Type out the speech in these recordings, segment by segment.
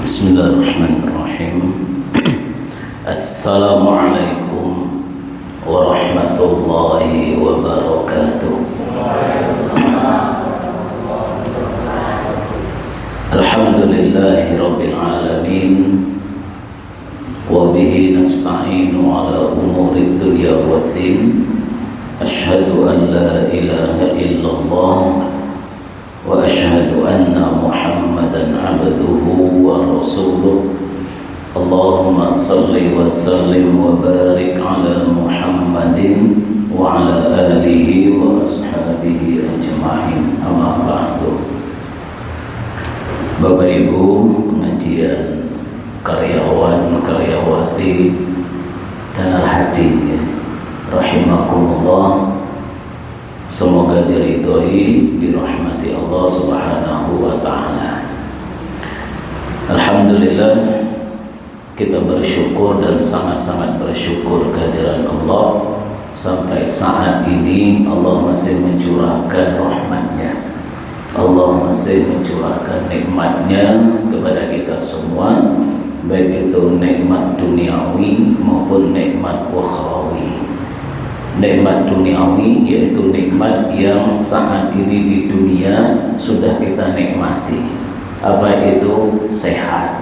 Bismillahirrahmanirrahim. Assalamualaikum warahmatullahi wabarakatuh. Alhamdulillahi rabbil alamin. Wa bihi nasta'inu ala umuri dunya waddin. Asyhadu an la ilaha illallah wa asyhadu anna Muhammadan abduhu wa rasuluh. Allahumma salli wa sallim wa barik ala Muhammadin wa ala alihi wa ashabihi ajma'in. Amma ba'du. Bapak Ibu pengajian, karyawan, karyawati dan al-hadi rahimakumullah, semoga diridhoi, dirahmati Allah Subhanahu wa ta'ala. Alhamdulillah, kita bersyukur dan sangat-sangat bersyukur kehadiran Allah. Sampai saat ini Allah masih mencurahkan rahmatnya, Allah masih mencurahkan nikmatnya kepada kita semua, baik itu nikmat duniawi maupun nikmat ukhrawi. Nikmat duniawi yaitu nikmat yang saat ini di dunia sudah kita nikmati. Apa itu? Sehat.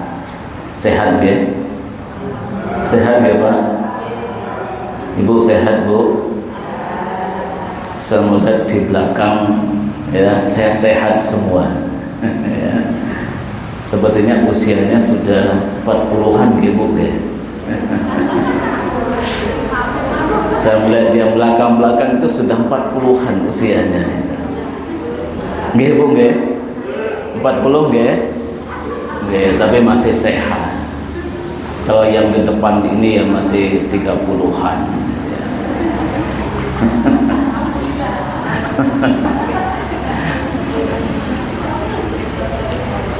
Sehat nggih? Sehat nggih Pak? Ibu sehat Bu? Saya melihat di belakang ya, sehat-sehat semua. Ya. Sepertinya usianya sudah 40-an nggih Bu ya. Saya melihat yang belakang-belakang itu sudah 40-an usianya. Nggih Bu nggih? 40 nggih? Nggih, tapi masih sehat. Kalau yang di depan ini yang masih 30-an.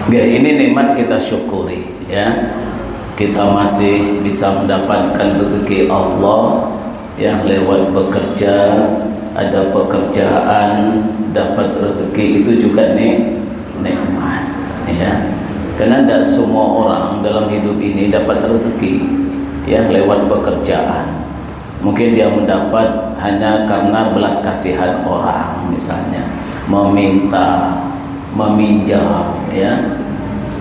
Nggih, ini nikmat kita syukuri ya. Kita masih bisa mendapatkan rezeki Allah yang lewat bekerja, ada pekerjaan, dapat rezeki, itu juga nikmat ya. Karena tidak semua orang dalam hidup ini dapat rezeki ya lewat pekerjaan. Mungkin dia mendapat hanya karena belas kasihan orang, misalnya meminta, meminjam ya.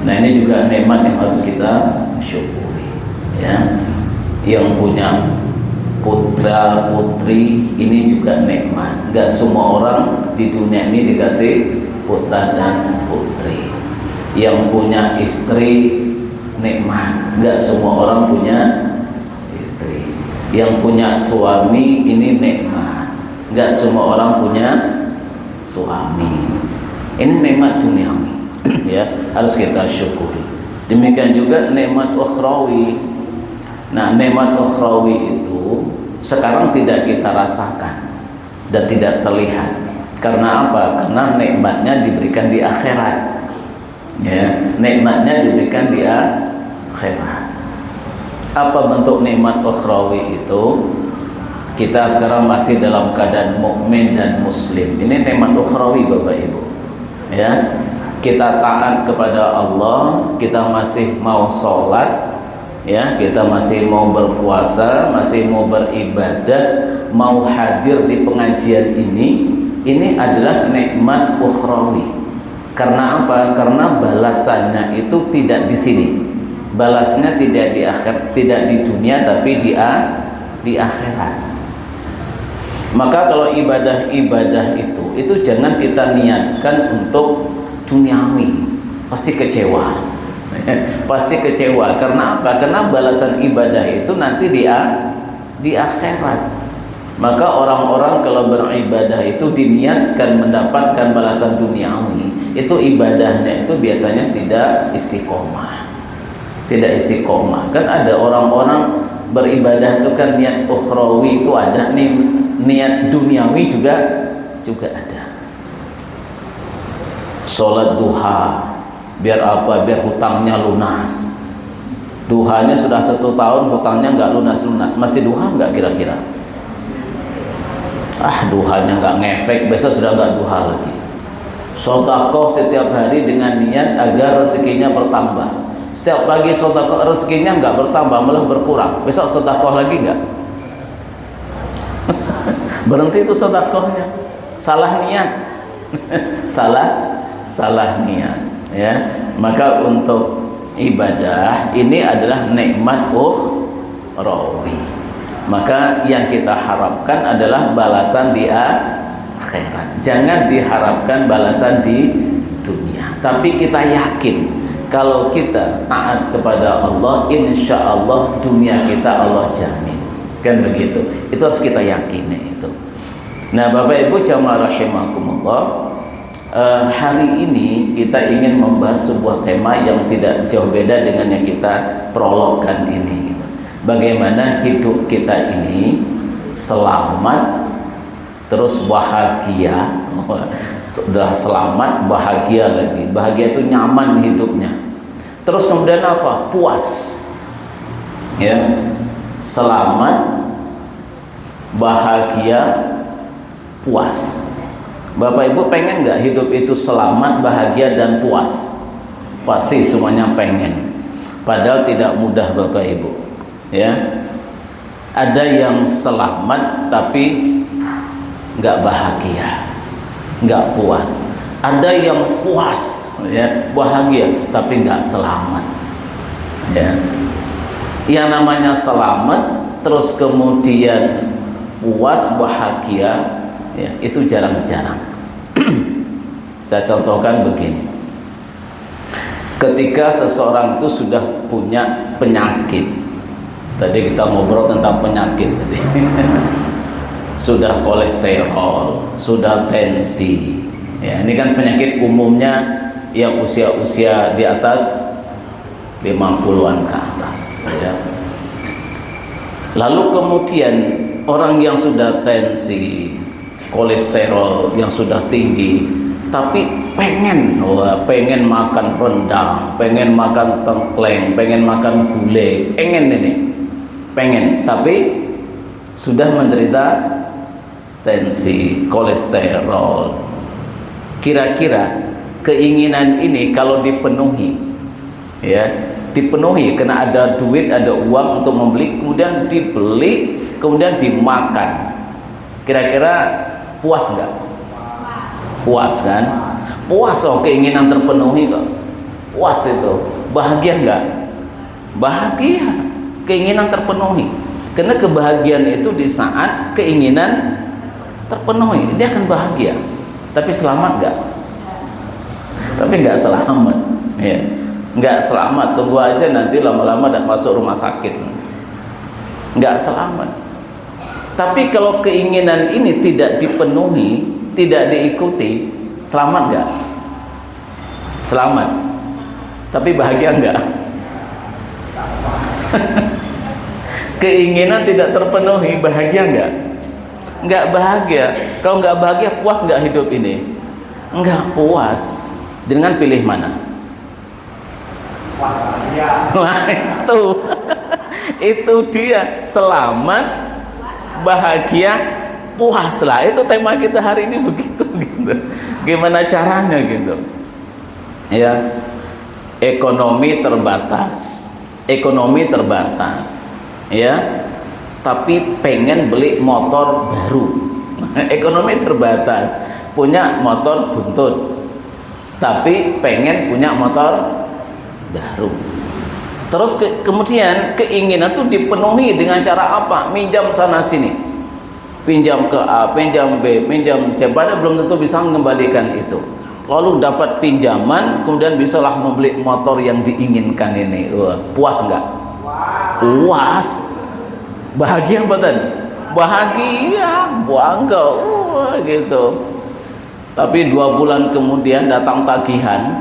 Nah, ini juga nikmat yang harus kita syukuri ya. Yang punya putra putri ini juga nikmat. Gak semua orang di dunia ini dikasih putra dan putri. Yang punya istri nikmat. Gak semua orang punya istri. Yang punya suami ini nikmat. Gak semua orang punya suami. Ini nikmat duniawi ya, harus kita syukuri. Demikian juga nikmat ukhrawi. Nah, nikmat ukhrawi itu sekarang tidak kita rasakan dan tidak terlihat. Karena apa? Karena nikmatnya diberikan di akhirat. Ya, nikmatnya diberikan di akhirat. Apa bentuk nikmat ukhrawi itu? Kita sekarang masih dalam keadaan mukmin dan muslim. Ini nikmat ukhrawi Bapak Ibu. Ya. Kita taat kepada Allah, kita masih mau sholat ya, kita masih mau berpuasa, masih mau beribadah, mau hadir di pengajian ini adalah nikmat ukhrawi. Karena apa? Karena balasannya itu tidak di sini. Balasnya tidak di akhir, tidak di dunia, tapi di akhirat. Maka kalau ibadah-ibadah itu jangan kita niatkan untuk duniawi, pasti kecewa. Pasti kecewa. Karena apa? Karena balasan ibadah itu nanti di akhirat. Maka orang-orang kalau beribadah itu diniatkan mendapatkan balasan duniawi, itu ibadahnya itu biasanya tidak istiqomah. Tidak istiqomah. Kan ada orang-orang beribadah itu kan niat ukhrawi itu ada, niat duniawi juga ada. Sholat duha, biar apa? Biar hutangnya lunas. Duhanya sudah 1 tahun, hutangnya nggak lunas-lunas. Masih duha nggak kira-kira? Duhanya nggak ngefek, besok sudah nggak duha lagi. Sedekah setiap hari dengan niat agar rezekinya bertambah. Setiap pagi sedekah, rezekinya nggak bertambah, malah berkurang. Besok sedekah lagi nggak? Berhenti itu sedekahnya. Salah niat. salah niat, ya. Maka untuk ibadah ini adalah nikmat ukhrawi. Maka yang kita harapkan adalah balasan di akhirat. Jangan diharapkan balasan di dunia. Tapi kita yakin kalau kita taat kepada Allah, insya Allah dunia kita Allah jamin. Kan begitu. Itu harus kita yakini itu. Nah, Bapak Ibu jamaah rahimakumullah, hari ini kita ingin membahas sebuah tema yang tidak jauh beda dengan yang kita prologkan ini gitu. Bagaimana hidup kita ini selamat terus bahagia. Sudah selamat, bahagia lagi. Bahagia itu nyaman hidupnya. Terus kemudian apa? Puas. Ya. Selamat, bahagia, puas. Bapak Ibu pengen nggak hidup itu selamat, bahagia dan puas? Pasti semuanya pengen. Padahal tidak mudah Bapak Ibu. Ya. Ada yang selamat tapi nggak bahagia, nggak puas. Ada yang puas, ya, bahagia tapi nggak selamat. Ya. Yang namanya selamat terus kemudian puas, bahagia, ya, itu jarang-jarang. Saya contohkan begini. Ketika seseorang itu sudah punya penyakit, tadi kita ngobrol tentang penyakit tadi. Sudah kolesterol, sudah tensi, ya, ini kan penyakit umumnya yang usia-usia di atas 50-an ke atas, ya. Lalu kemudian orang yang sudah tensi, kolesterol yang sudah tinggi, tapi pengen makan rendang, pengen makan tengkleng, pengen makan gulai, pengen, tapi sudah menderita tensi, kolesterol. Kira-kira keinginan ini kalau dipenuhi, ya, dipenuhi karena ada duit, ada uang untuk membeli, kemudian dibeli, kemudian dimakan, kira-kira puas nggak? Puas kan? Puas, oh, keinginan terpenuhi kok. Puas itu. Bahagia nggak? Bahagia. Keinginan terpenuhi. Karena kebahagiaan itu di saat keinginan terpenuhi, dia akan bahagia. Tapi selamat nggak? Tapi nggak selamat, ya. Nggak selamat. Tunggu aja nanti lama-lama dan masuk rumah sakit. Nggak selamat. Tapi kalau keinginan ini tidak dipenuhi, tidak diikuti, selamat nggak? Selamat. Tapi bahagia nggak? Keinginan tidak terpenuhi, bahagia nggak? Nggak bahagia. Kalau nggak bahagia, puas nggak hidup ini? Nggak puas. Dengan pilih mana? Wah, itu dia, selamat, bahagia, puas lah. Itu tema kita hari ini begitu gitu. Gimana caranya gitu? Ya, ekonomi terbatas, ya. Tapi pengen beli motor baru. Ekonomi terbatas, punya motor buntut, tapi pengen punya motor baru. Terus kemudian keinginan itu dipenuhi dengan cara apa? Minjam sana sini, pinjam ke A, pinjam B, pinjam C, padahal belum tentu bisa mengembalikan itu. Lalu dapat pinjaman, kemudian bisalah membeli motor yang diinginkan ini. Wah, puas nggak? Puas. Bahagia betul? Bahagia, bangga, gitu. Tapi 2 bulan kemudian datang tagihan.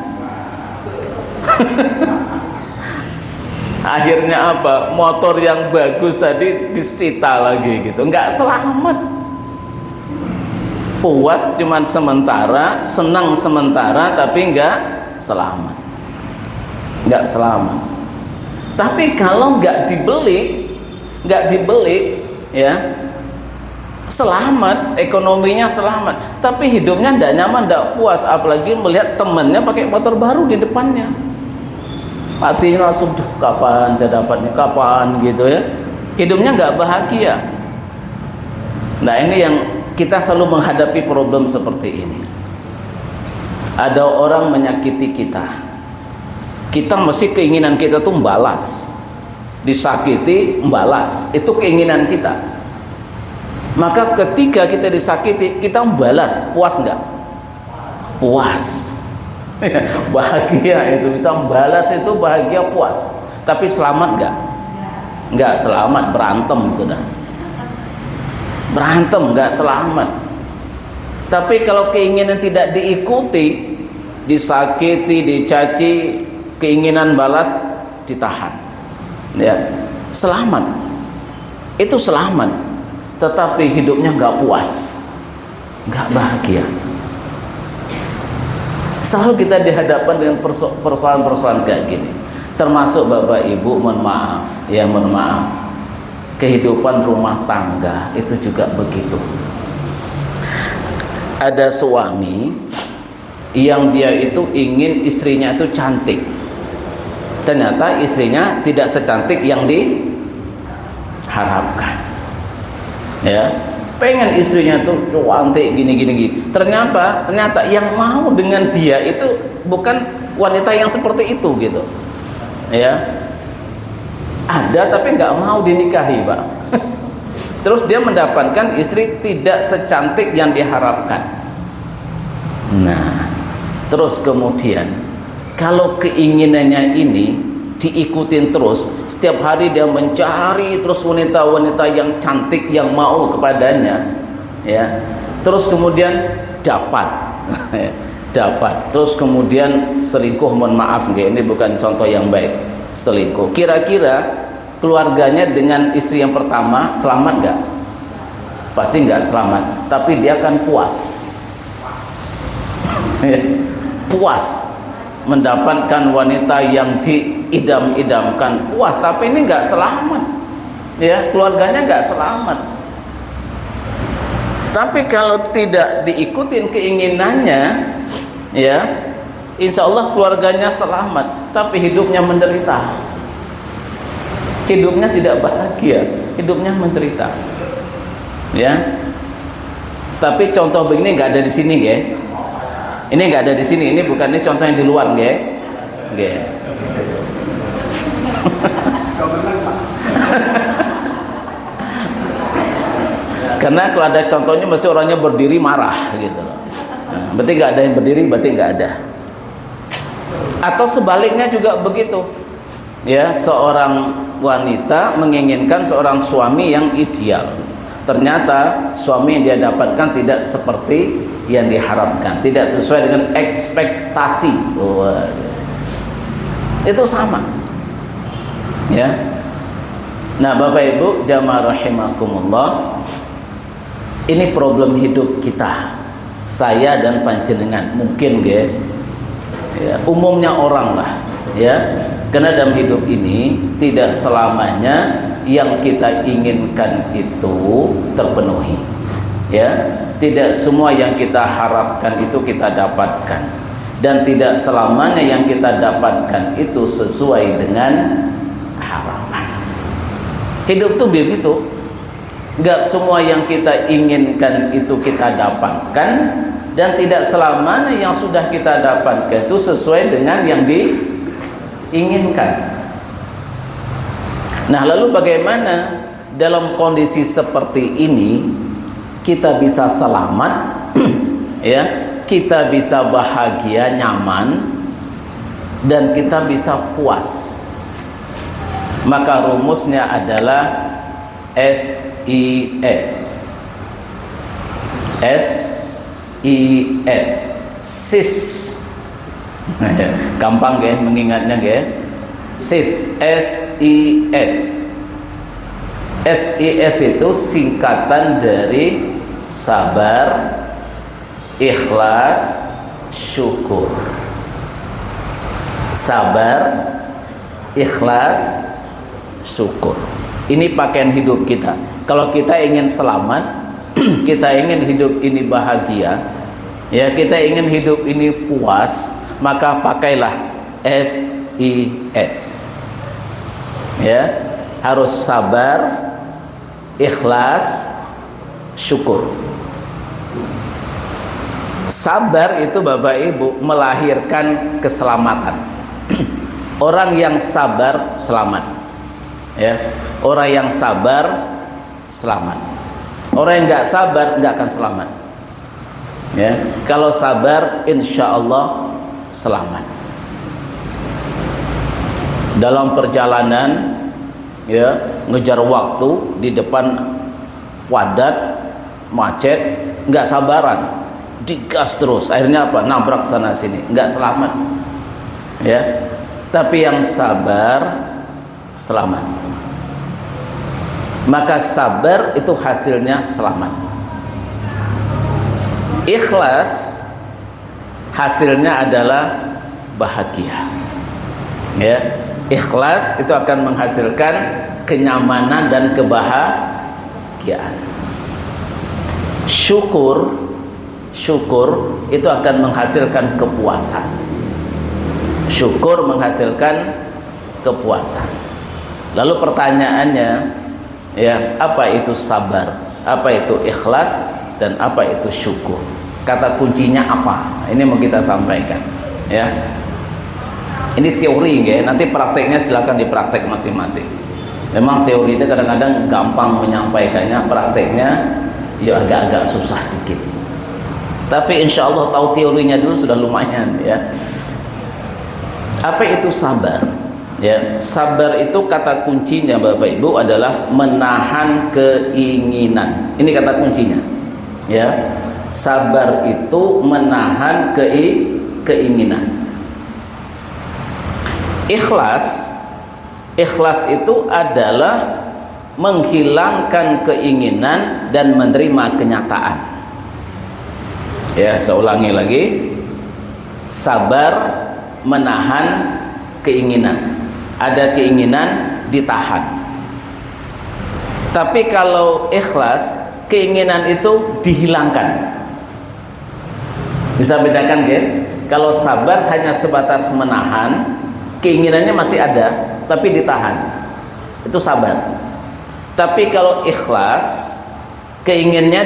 Akhirnya apa? Motor yang bagus tadi disita lagi gitu. Nggak selamat. Puas cuman sementara, senang sementara, tapi nggak selamat. Nggak selamat. Tapi kalau nggak dibeli, ya, selamat, ekonominya selamat, tapi hidupnya tidak nyaman, tidak puas, apalagi melihat temannya pakai motor baru di depannya. Hatinya langsung, duh, kapan saya dapatnya, kapan gitu ya. Hidupnya nggak bahagia. Nah, ini yang kita selalu menghadapi problem seperti ini. Ada orang menyakiti kita, kita mesti keinginan kita tuh membalas. Disakiti, membalas, itu keinginan kita. Maka ketika kita disakiti, kita membalas, puas nggak? Puas. Bahagia itu, bisa membalas itu bahagia, puas. Tapi selamat nggak? Nggak selamat, berantem sudah. Berantem, nggak selamat. Tapi kalau keinginan tidak diikuti, disakiti, dicaci, keinginan balas ditahan, ya, selamat. Itu selamat. Tetapi hidupnya nggak puas, nggak bahagia. Selalu kita dihadapkan dengan persoalan-persoalan kayak gini. Termasuk Bapak Ibu, mohon maaf, ya mohon maaf, kehidupan rumah tangga itu juga begitu. Ada suami yang dia itu ingin istrinya itu cantik, ternyata istrinya tidak secantik yang diharapkan, ya. Pengen istrinya tuh cantik gini. Ternyata yang mau dengan dia itu bukan wanita yang seperti itu gitu. Ya. Ada tapi nggak mau dinikahi, Pak. Terus dia mendapatkan istri tidak secantik yang diharapkan. Nah, terus kemudian kalau keinginannya ini diikutin terus, setiap hari dia mencari terus wanita-wanita yang cantik yang mau kepadanya, ya. Terus kemudian dapat terus kemudian selingkuh. Mohon maaf nggih, ini bukan contoh yang baik, selingkuh. Kira-kira keluarganya dengan istri yang pertama selamat nggak? Pasti nggak selamat, tapi dia akan puas. Puas mendapatkan wanita yang diidam-idamkan, puas. Tapi ini nggak selamat, ya, keluarganya nggak selamat. Tapi kalau tidak diikutin keinginannya, ya, insya Allah keluarganya selamat, tapi hidupnya menderita, hidupnya tidak bahagia, hidupnya menderita, ya. Tapi contoh begini nggak ada di sini, ya. Ini nggak ada di sini, ini bukan, ini contoh yang di luar, nggih. Nggih. Karena kalau ada contohnya mesti orangnya berdiri marah gitu loh. Nah, berarti nggak ada yang berdiri, berarti nggak ada. Atau sebaliknya juga begitu. Ya, seorang wanita menginginkan seorang suami yang ideal. Ternyata suami yang dia dapatkan tidak seperti yang diharapkan, tidak sesuai dengan ekspektasi. Itu sama, ya. Nah, Bapak Ibu jamaah rahimakumullah, ini problem hidup kita, saya dan panjenengan mungkin, ya, umumnya orang lah, ya. Karena dalam hidup ini tidak selamanya yang kita inginkan itu terpenuhi, ya. Tidak semua yang kita harapkan itu kita dapatkan, dan tidak selamanya yang kita dapatkan itu sesuai dengan harapan. Hidup tuh begitu, nggak semua yang kita inginkan itu kita dapatkan, dan tidak selamanya yang sudah kita dapatkan itu sesuai dengan yang diinginkan. Nah, lalu bagaimana dalam kondisi seperti ini kita bisa selamat, ya, kita bisa bahagia, nyaman, dan kita bisa puas? Maka rumusnya adalah SIS. SIS, SIS. Gampang ya mengingatnya, ya. SIS, SIS. SIS itu singkatan dari sabar, ikhlas, syukur. Sabar, ikhlas, syukur. Ini pakaian hidup kita. Kalau kita ingin selamat, kita ingin hidup ini bahagia, ya, kita ingin hidup ini puas, maka pakailah SIS. Ya, harus sabar, ikhlas, syukur. Sabar itu Bapak Ibu melahirkan keselamatan. Orang yang sabar selamat. Ya, orang yang sabar selamat. Orang yang nggak sabar nggak akan selamat. Ya, kalau sabar insya Allah selamat. Dalam perjalanan, ya, ngejar waktu di depan padat, macet, nggak sabaran, digas terus, akhirnya apa? Nabrak sana sini, nggak selamat. Ya, tapi yang sabar selamat. Maka sabar itu hasilnya selamat. Ikhlas hasilnya adalah bahagia. Ya, ikhlas itu akan menghasilkan kenyamanan dan kebahagiaan. Syukur itu akan menghasilkan kepuasan. Syukur menghasilkan kepuasan. Lalu pertanyaannya, ya, apa itu sabar? Apa itu ikhlas? Dan apa itu syukur? Kata kuncinya apa? Ini mau kita sampaikan. Ya, ini teori, ya. Nanti prakteknya silakan dipraktek masing-masing. Memang teori itu kadang-kadang gampang menyampaikannya, prakteknya ya agak-agak susah dikit. Tapi insya Allah tahu teorinya dulu sudah lumayan, ya. Apa itu sabar? Ya, sabar itu kata kuncinya Bapak Ibu adalah menahan keinginan. Ini kata kuncinya. Ya, sabar itu menahan keinginan. Ikhlas itu adalah menghilangkan keinginan dan menerima kenyataan. Ya, saya ulangi lagi. Sabar menahan keinginan. Ada keinginan ditahan. Tapi kalau ikhlas, keinginan itu dihilangkan. Bisa bedakan, ya? Kalau sabar hanya sebatas menahan, keinginannya masih ada tapi ditahan, itu sabar. Tapi kalau ikhlas, keinginannya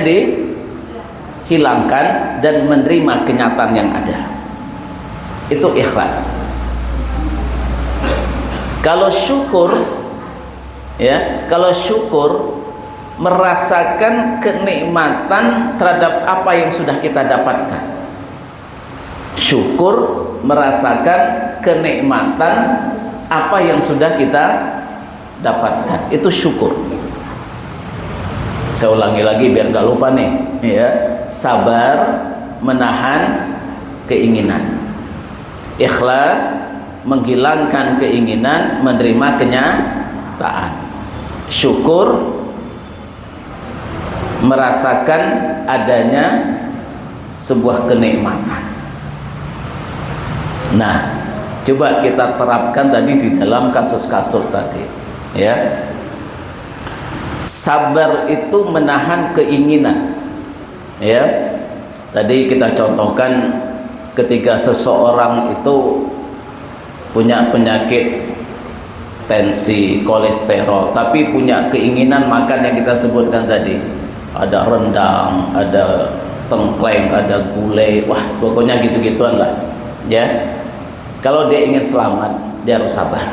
dihilangkan dan menerima kenyataan yang ada, itu ikhlas. Kalau syukur, ya, kalau syukur merasakan kenikmatan terhadap apa yang sudah kita dapatkan. Syukur merasakan kenikmatan apa yang sudah kita dapatkan, itu syukur. Saya ulangi lagi biar gak lupa nih, ya. Sabar menahan keinginan. Ikhlas menghilangkan keinginan, menerima kenyataan. Syukur merasakan adanya sebuah kenikmatan. Nah, coba kita terapkan tadi di dalam kasus-kasus tadi, ya. Sabar itu menahan keinginan, ya. Tadi kita contohkan ketika seseorang itu punya penyakit tensi, kolesterol, tapi punya keinginan makan yang kita sebutkan tadi. Ada rendang, ada tengkleng, ada gulai, wah pokoknya gitu-gituan lah, ya. Kalau dia ingin selamat, dia harus sabar.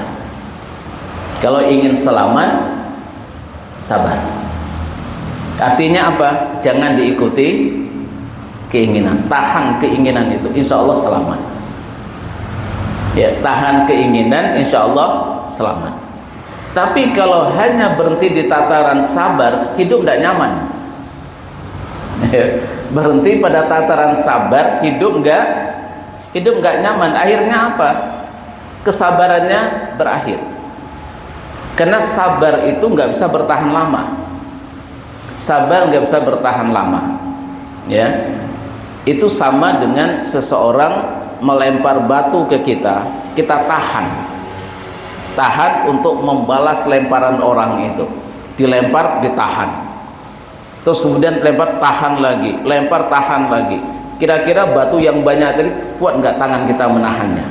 Kalau ingin selamat, sabar. Artinya apa? Jangan diikuti keinginan, tahan keinginan itu, insya Allah selamat. Ya, tahan keinginan, insya Allah selamat. Tapi kalau hanya berhenti di tataran sabar, hidup tidak nyaman. Berhenti pada tataran sabar, hidup nggak nyaman. Akhirnya apa? Kesabarannya berakhir. Karena sabar itu nggak bisa bertahan lama. Sabar nggak bisa bertahan lama. Ya, itu sama dengan seseorang melempar batu ke kita, kita tahan untuk membalas lemparan orang itu. Dilempar, ditahan, terus kemudian lempar, tahan lagi, lempar, tahan lagi. Kira-kira batu yang banyak tadi kuat nggak tangan kita menahannya?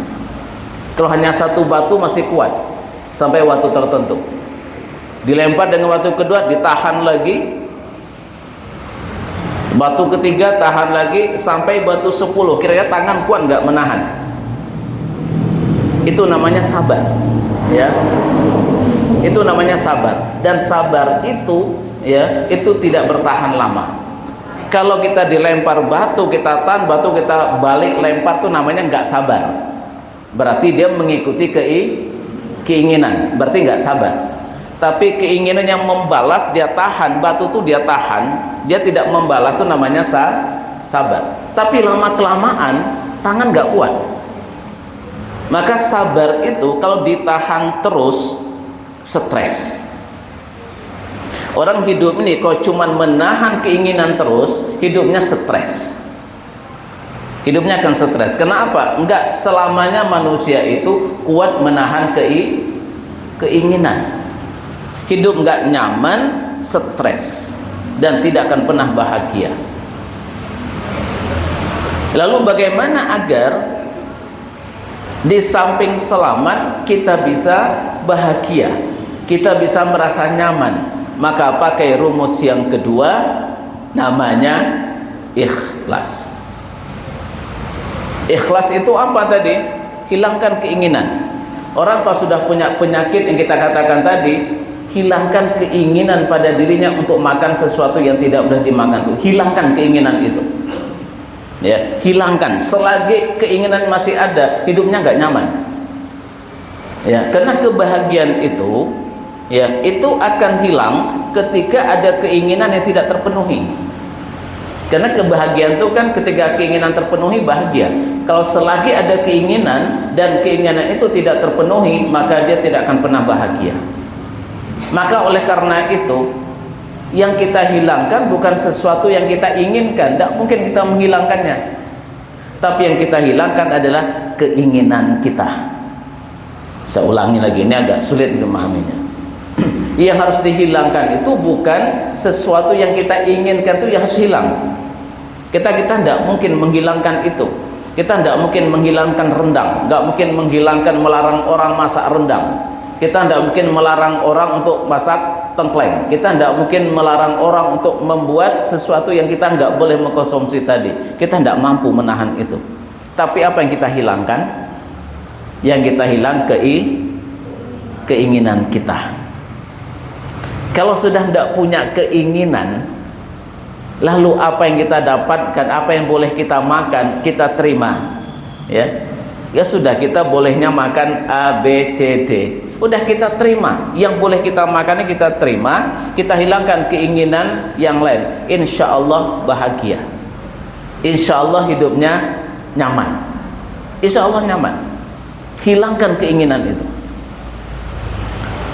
Kalau hanya satu batu masih kuat sampai waktu tertentu. Dilempar dengan batu kedua, ditahan lagi. Batu ketiga tahan lagi sampai batu 10. Kira-kira tangan kuat nggak menahan? Itu namanya sabar, ya. Itu namanya sabar. Dan sabar itu, ya, itu tidak bertahan lama. Kalau kita dilempar batu, kita tahan batu, kita balik lempar, tuh namanya nggak sabar. Berarti dia mengikuti keinginan, berarti nggak sabar. Tapi keinginan yang membalas, dia tahan batu tuh, dia tahan, dia tidak membalas, tuh namanya sabar. Tapi lama kelamaan tangan nggak kuat. Maka sabar itu kalau ditahan terus stres. Orang hidup ini kalau cuman menahan keinginan terus, hidupnya stres. Hidupnya akan stres. Kenapa? Enggak selamanya manusia itu kuat menahan keinginan. Hidup enggak nyaman, stres, dan tidak akan pernah bahagia. Lalu bagaimana agar di samping selamat kita bisa bahagia, kita bisa merasa nyaman? Maka pakai rumus yang kedua, namanya ikhlas. Ikhlas itu apa tadi? Hilangkan keinginan. Orang kalau sudah punya penyakit yang kita katakan tadi, hilangkan keinginan pada dirinya untuk makan sesuatu yang tidak boleh dimakan. Tuh, hilangkan keinginan itu. Ya, hilangkan. Selagi keinginan masih ada, hidupnya nggak nyaman. Ya, karena kebahagiaan itu, ya, itu akan hilang ketika ada keinginan yang tidak terpenuhi. Karena kebahagiaan itu kan ketika keinginan terpenuhi, bahagia. Kalau selagi ada keinginan dan keinginan itu tidak terpenuhi, maka dia tidak akan pernah bahagia. Maka oleh karena itu, yang kita hilangkan bukan sesuatu yang kita inginkan, tidak mungkin kita menghilangkannya. Tapi yang kita hilangkan adalah keinginan kita. Saya ulangi lagi, ini agak sulit memahaminya. Yang harus dihilangkan itu bukan sesuatu yang kita inginkan, itu yang harus hilang. Kita tidak mungkin menghilangkan itu. Kita tidak mungkin menghilangkan rendang, tidak mungkin menghilangkan melarang orang masak rendang. Kita tidak mungkin melarang orang untuk masak tengkleng. Kita tidak mungkin melarang orang untuk membuat sesuatu yang kita nggak boleh mengkonsumsi tadi. Kita tidak mampu menahan itu. Tapi apa yang kita hilangkan? Yang kita hilang keinginan kita. Kalau sudah tidak punya keinginan, lalu apa yang kita dapatkan, apa yang boleh kita makan, kita terima. Ya sudah, kita bolehnya makan A, B, C, D. Udah kita terima. Yang boleh kita makannya kita terima. Kita hilangkan keinginan yang lain. Insya Allah bahagia. Insya Allah hidupnya nyaman. Insya Allah nyaman. Hilangkan keinginan itu.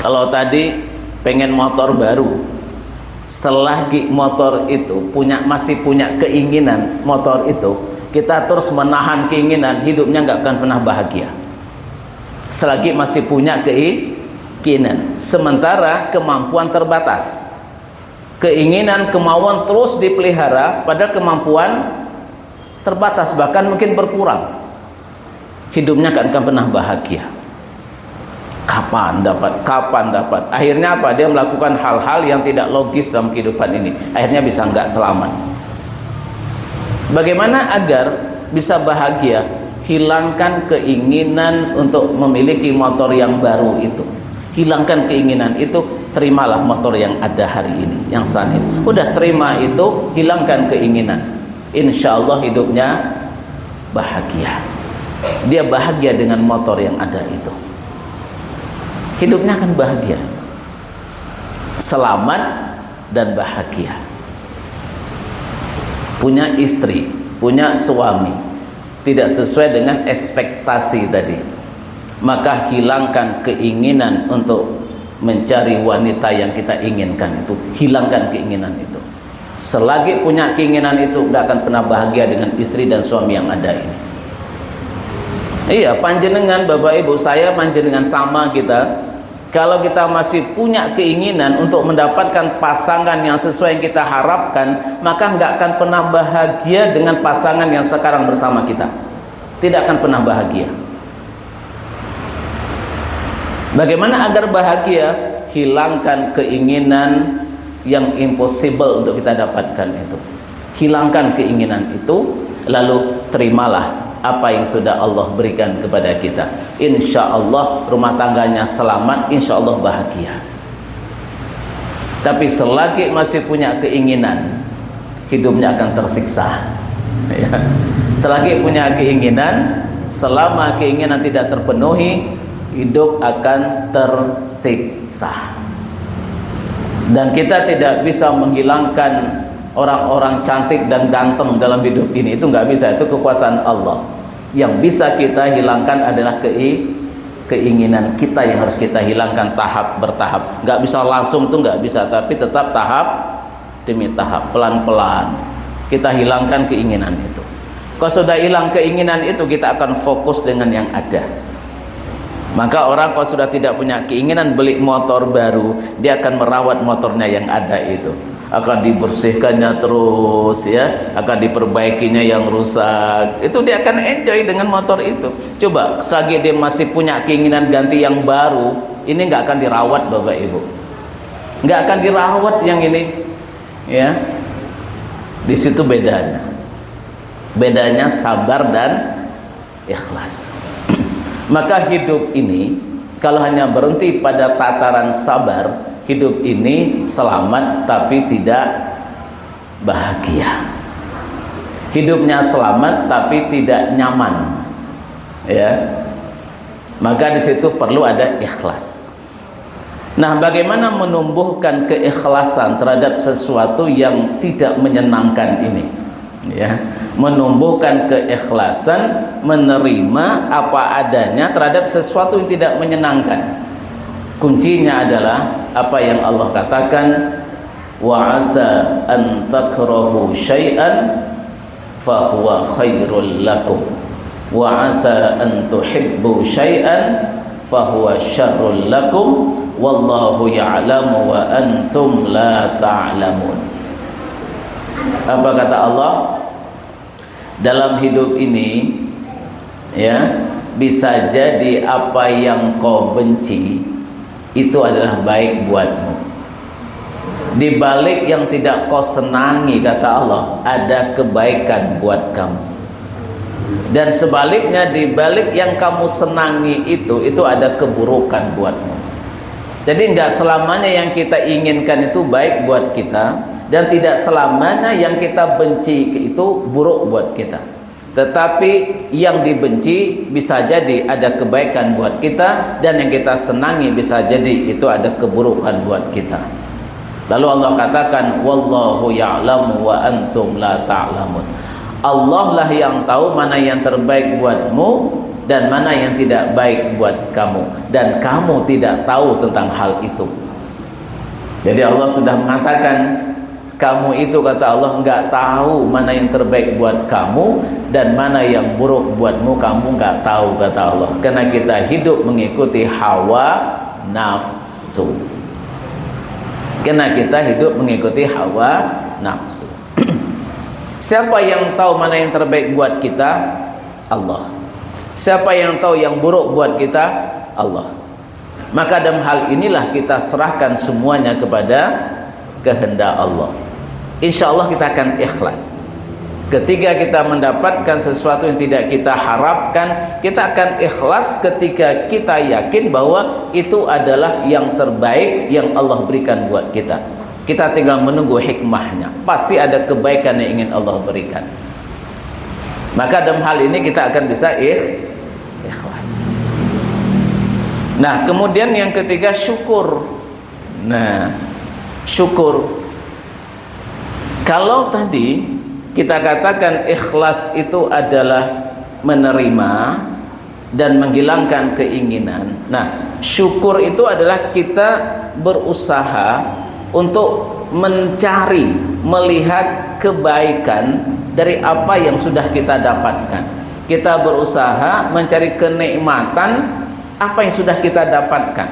Kalau tadi pengen motor baru, selagi motor itu masih punya keinginan motor itu, kita terus menahan keinginan, hidupnya nggak akan pernah bahagia. Selagi masih punya keinginan, sementara kemampuan terbatas, keinginan, kemauan terus dipelihara, padahal kemampuan terbatas, bahkan mungkin berkurang, hidupnya nggak akan pernah bahagia. Kapan dapat? Akhirnya apa? Dia melakukan hal-hal yang tidak logis dalam kehidupan ini. Akhirnya bisa nggak selamat. Bagaimana agar bisa bahagia? Hilangkan keinginan untuk memiliki motor yang baru itu. Hilangkan keinginan itu, terimalah motor yang ada hari ini, yang saat ini. Udah terima itu, hilangkan keinginan. Insya Allah hidupnya bahagia. Dia bahagia dengan motor yang ada itu. Hidupnya akan bahagia, selamat dan bahagia. Punya istri, punya suami, tidak sesuai dengan ekspektasi tadi, maka hilangkan keinginan untuk mencari wanita yang kita inginkan itu. Hilangkan keinginan itu. Selagi punya keinginan itu, gak akan pernah bahagia dengan istri dan suami yang ada ini. Iya, panjenengan Bapak Ibu, saya panjenengan sama kita. Kalau kita masih punya keinginan untuk mendapatkan pasangan yang sesuai yang kita harapkan, maka nggak akan pernah bahagia dengan pasangan yang sekarang bersama kita. Tidak akan pernah bahagia. Bagaimana agar bahagia? Hilangkan keinginan yang impossible untuk kita dapatkan itu. Hilangkan keinginan itu, lalu terimalah apa yang sudah Allah berikan kepada kita. Insya Allah rumah tangganya selamat, insya Allah bahagia. Tapi selagi masih punya keinginan, hidupnya akan tersiksa ya. Selagi punya keinginan, selama keinginan tidak terpenuhi, hidup akan tersiksa. Dan kita tidak bisa menghilangkan orang-orang cantik dan ganteng dalam hidup ini, itu nggak bisa, itu kekuasaan Allah. Yang bisa kita hilangkan adalah keinginan kita yang harus kita hilangkan tahap bertahap. Nggak bisa langsung, itu nggak bisa, tapi tetap tahap demi tahap, pelan-pelan kita hilangkan keinginan itu. Kalau sudah hilang keinginan itu, kita akan fokus dengan yang ada. Maka orang kalau sudah tidak punya keinginan beli motor baru, dia akan merawat motornya yang ada itu, akan dibersihkannya terus ya, akan diperbaikinya yang rusak. Itu dia akan enjoy dengan motor itu. Coba selagi dia masih punya keinginan ganti yang baru, ini nggak akan dirawat Bapak Ibu, nggak akan dirawat yang ini ya. Di situ bedanya sabar dan ikhlas. Maka hidup ini kalau hanya berhenti pada tataran sabar, hidup ini selamat tapi tidak bahagia. Hidupnya selamat tapi tidak nyaman ya. Maka di situ perlu ada ikhlas. Nah, bagaimana menumbuhkan keikhlasan terhadap sesuatu yang tidak menyenangkan ini ya? Menumbuhkan keikhlasan, menerima apa adanya terhadap sesuatu yang tidak menyenangkan. Kuncinya adalah apa yang Allah katakan, wa asa an takrahu syai'an fa huwa khairul lakum wa asa an tuhibbu syai'an fa huwa syarrul lakum wallahu ya'lamu wa antum la ta'lamun. Apa kata Allah? Dalam hidup ini ya, bisa jadi apa yang kau benci itu adalah baik buatmu. Di balik yang tidak kau senangi, kata Allah, ada kebaikan buat kamu. Dan sebaliknya, di balik yang kamu senangi itu ada keburukan buatmu. Jadi enggak selamanya yang kita inginkan itu baik buat kita, dan tidak selamanya yang kita benci itu buruk buat kita. Tetapi yang dibenci bisa jadi ada kebaikan buat kita, dan yang kita senangi bisa jadi itu ada keburukan buat kita. Lalu Allah katakan, wallahu ya'lamu wa antum la ta'lamun. Allah lah yang tahu mana yang terbaik buatmu dan mana yang tidak baik buat kamu, dan kamu tidak tahu tentang hal itu. Jadi Allah sudah mengatakan, kamu itu, kata Allah, enggak tahu mana yang terbaik buat kamu dan mana yang buruk buatmu, kamu enggak tahu, kata Allah. Karena kita hidup mengikuti hawa nafsu. Karena kita hidup mengikuti hawa nafsu. Siapa yang tahu mana yang terbaik buat kita? Allah. Siapa yang tahu yang buruk buat kita? Allah. Maka dalam hal inilah kita serahkan semuanya kepada kehendak Allah. Insya Allah kita akan ikhlas. Ketika kita mendapatkan sesuatu yang tidak kita harapkan, kita akan ikhlas ketika kita yakin bahwa itu adalah yang terbaik yang Allah berikan buat kita. Kita tinggal menunggu hikmahnya. Pasti ada kebaikan yang ingin Allah berikan. Maka dalam hal ini kita akan bisa ikhlas. Nah, kemudian yang ketiga, syukur. Nah, syukur. Kalau tadi kita katakan ikhlas itu adalah menerima dan menghilangkan keinginan. Nah, syukur itu adalah kita berusaha untuk mencari, melihat kebaikan dari apa yang sudah kita dapatkan. Kita berusaha mencari kenikmatan apa yang sudah kita dapatkan.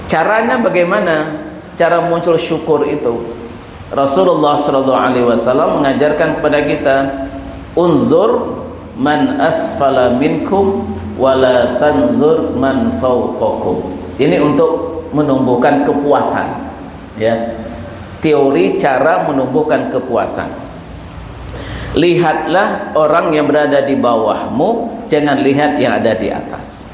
Caranya bagaimana? Cara muncul syukur itu, Rasulullah SAW mengajarkan kepada kita, unzur man asfala minkum wala tanzur man fawqakum. Ini untuk menumbuhkan kepuasan, ya. Teori cara menumbuhkan kepuasan. Lihatlah orang yang berada di bawahmu, jangan lihat yang ada di atas.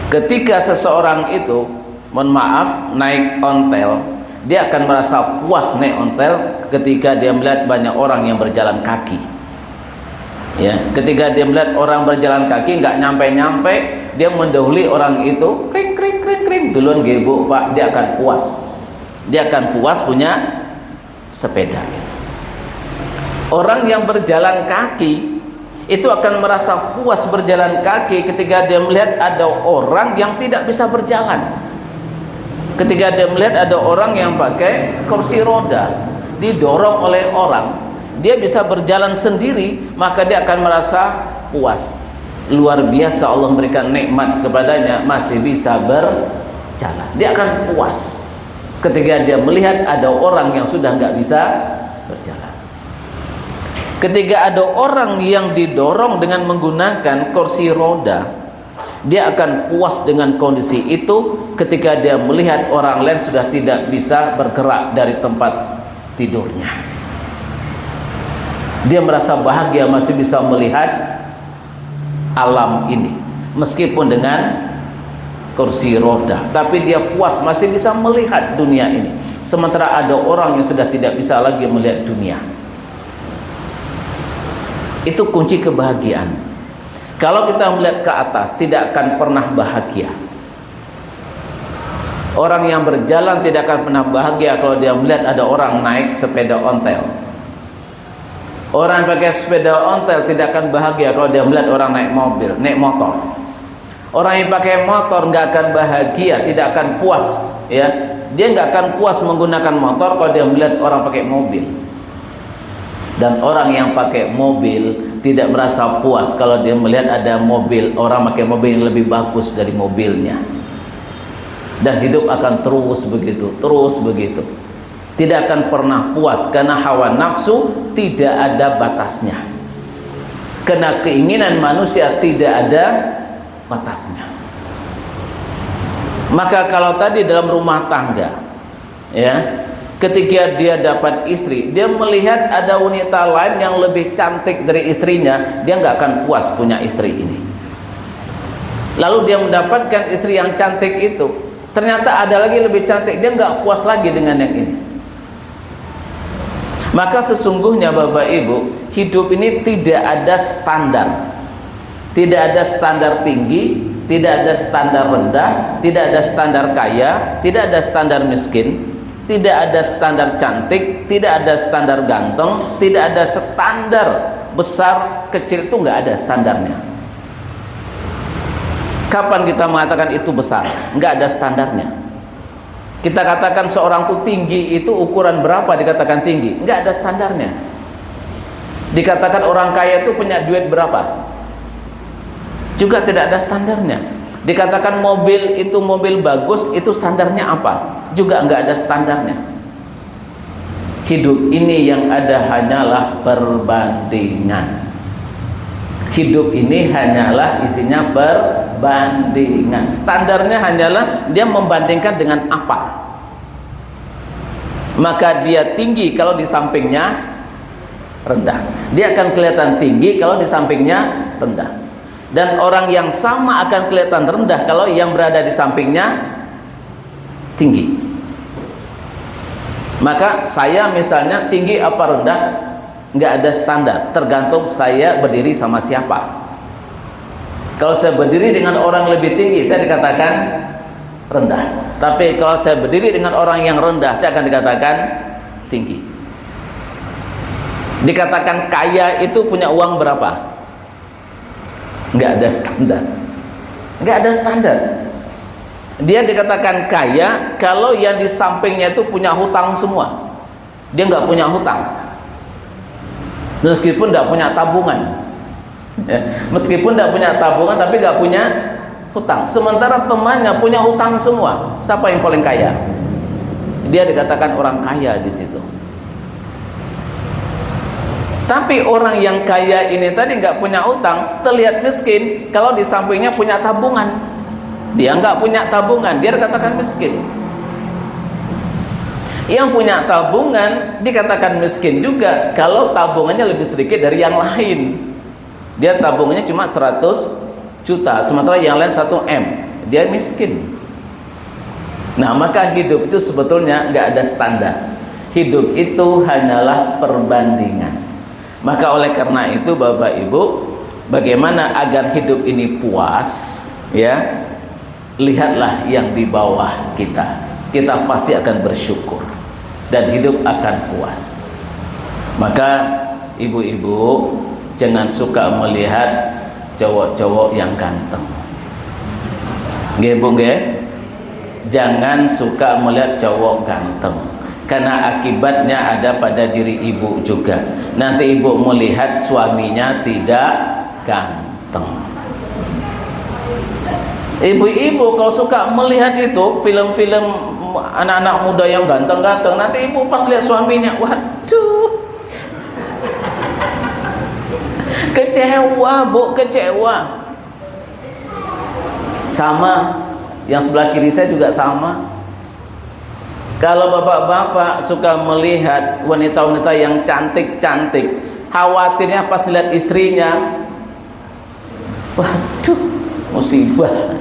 Ketika seseorang itu, mohon maaf, naik ontel, dia akan merasa puas naik ontel ketika dia melihat banyak orang yang berjalan kaki. Ya, ketika dia melihat orang berjalan kaki nggak nyampe-nyampe, dia mendahului orang itu, kring kring kring kring, duluan gebuk Pak, dia akan puas. Dia akan puas punya sepeda. Orang yang berjalan kaki itu akan merasa puas berjalan kaki ketika dia melihat ada orang yang tidak bisa berjalan. Ketika dia melihat ada orang yang pakai kursi roda, didorong oleh orang, dia bisa berjalan sendiri, maka dia akan merasa puas. Luar biasa Allah memberikan nikmat kepadanya, masih bisa berjalan. Dia akan puas ketika dia melihat ada orang yang sudah nggak bisa berjalan. Ketika ada orang yang didorong dengan menggunakan kursi roda, dia akan puas dengan kondisi itu ketika dia melihat orang lain sudah tidak bisa bergerak dari tempat tidurnya. Dia merasa bahagia masih bisa melihat alam ini meskipun dengan kursi roda, tapi dia puas masih bisa melihat dunia ini. Sementara ada orang yang sudah tidak bisa lagi melihat dunia. Itu kunci kebahagiaan. Kalau kita melihat ke atas, tidak akan pernah bahagia. Orang yang berjalan tidak akan pernah bahagia kalau dia melihat ada orang naik sepeda ontel. Orang yang pakai sepeda ontel tidak akan bahagia kalau dia melihat orang naik mobil, naik motor. Orang yang pakai motor nggak akan bahagia, tidak akan puas, ya. Dia nggak akan puas menggunakan motor kalau dia melihat orang pakai mobil. Dan orang yang pakai mobil tidak merasa puas kalau dia melihat ada mobil, orang pakai mobil yang lebih bagus dari mobilnya. Dan hidup akan terus begitu, terus begitu. Tidak akan pernah puas karena hawa nafsu tidak ada batasnya. Karena keinginan manusia tidak ada batasnya. Maka kalau tadi dalam rumah tangga, ya, ketika dia dapat istri, dia melihat ada wanita lain yang lebih cantik dari istrinya, dia nggak akan puas punya istri ini. Lalu dia mendapatkan istri yang cantik itu, ternyata ada lagi lebih cantik, dia nggak puas lagi dengan yang ini. Maka sesungguhnya Bapak Ibu, hidup ini tidak ada standar. Tidak ada standar tinggi, tidak ada standar rendah, tidak ada standar kaya, tidak ada standar miskin, tidak ada standar cantik, tidak ada standar ganteng, tidak ada standar besar, kecil, itu nggak ada standarnya. Kapan kita mengatakan itu besar? Nggak ada standarnya. Kita katakan seorang itu tinggi, itu ukuran berapa dikatakan tinggi? Nggak ada standarnya. Dikatakan orang kaya itu punya duit berapa? Juga tidak ada standarnya. Dikatakan mobil itu mobil bagus, itu standarnya apa? Juga nggak ada standarnya. Hidup ini yang ada hanyalah perbandingan. Hidup ini hanyalah isinya perbandingan. Standarnya hanyalah dia membandingkan dengan apa. Maka dia tinggi kalau di sampingnya rendah. Dia akan kelihatan tinggi kalau di sampingnya rendah. Dan orang yang sama akan kelihatan rendah kalau yang berada di sampingnya tinggi. Maka saya misalnya tinggi apa rendah, nggak ada standar, tergantung saya berdiri sama siapa. Kalau saya berdiri dengan orang lebih tinggi, saya dikatakan rendah. Tapi kalau saya berdiri dengan orang yang rendah, saya akan dikatakan tinggi. Dikatakan kaya itu punya uang berapa? Nggak ada standar. Nggak ada standar. Dia dikatakan kaya kalau yang di sampingnya itu punya hutang semua. Dia nggak punya hutang, meskipun nggak punya tabungan, ya. Meskipun nggak punya tabungan tapi nggak punya hutang. Sementara temannya punya hutang semua. Siapa yang paling kaya? Dia dikatakan orang kaya di situ. Tapi orang yang kaya ini tadi nggak punya utang, terlihat miskin kalau di sampingnya punya tabungan. Dia nggak punya tabungan, dia dikatakan miskin. Yang punya tabungan dikatakan miskin juga kalau tabungannya lebih sedikit dari yang lain. Dia tabungannya cuma 100 juta, sementara yang lain 1 M. Dia miskin. Nah, maka hidup itu sebetulnya nggak ada standar. Hidup itu hanyalah perbandingan. Maka oleh karena itu Bapak Ibu, bagaimana agar hidup ini puas, ya, lihatlah yang di bawah kita. Kita pasti akan bersyukur dan hidup akan puas. Maka ibu-ibu jangan suka melihat cowok-cowok yang ganteng. Nggih Bu nggih? Jangan suka melihat cowok ganteng, karena akibatnya ada pada diri ibu juga. Nanti ibu melihat suaminya tidak ganteng. Ibu-ibu kalau suka melihat itu film-film anak-anak muda yang ganteng-ganteng, nanti ibu pas lihat suaminya, waduh, kecewa Bu, kecewa. Sama, yang sebelah kiri saya juga sama. Kalau bapak-bapak suka melihat wanita-wanita yang cantik-cantik, khawatirnya pas lihat istrinya, waduh, musibah.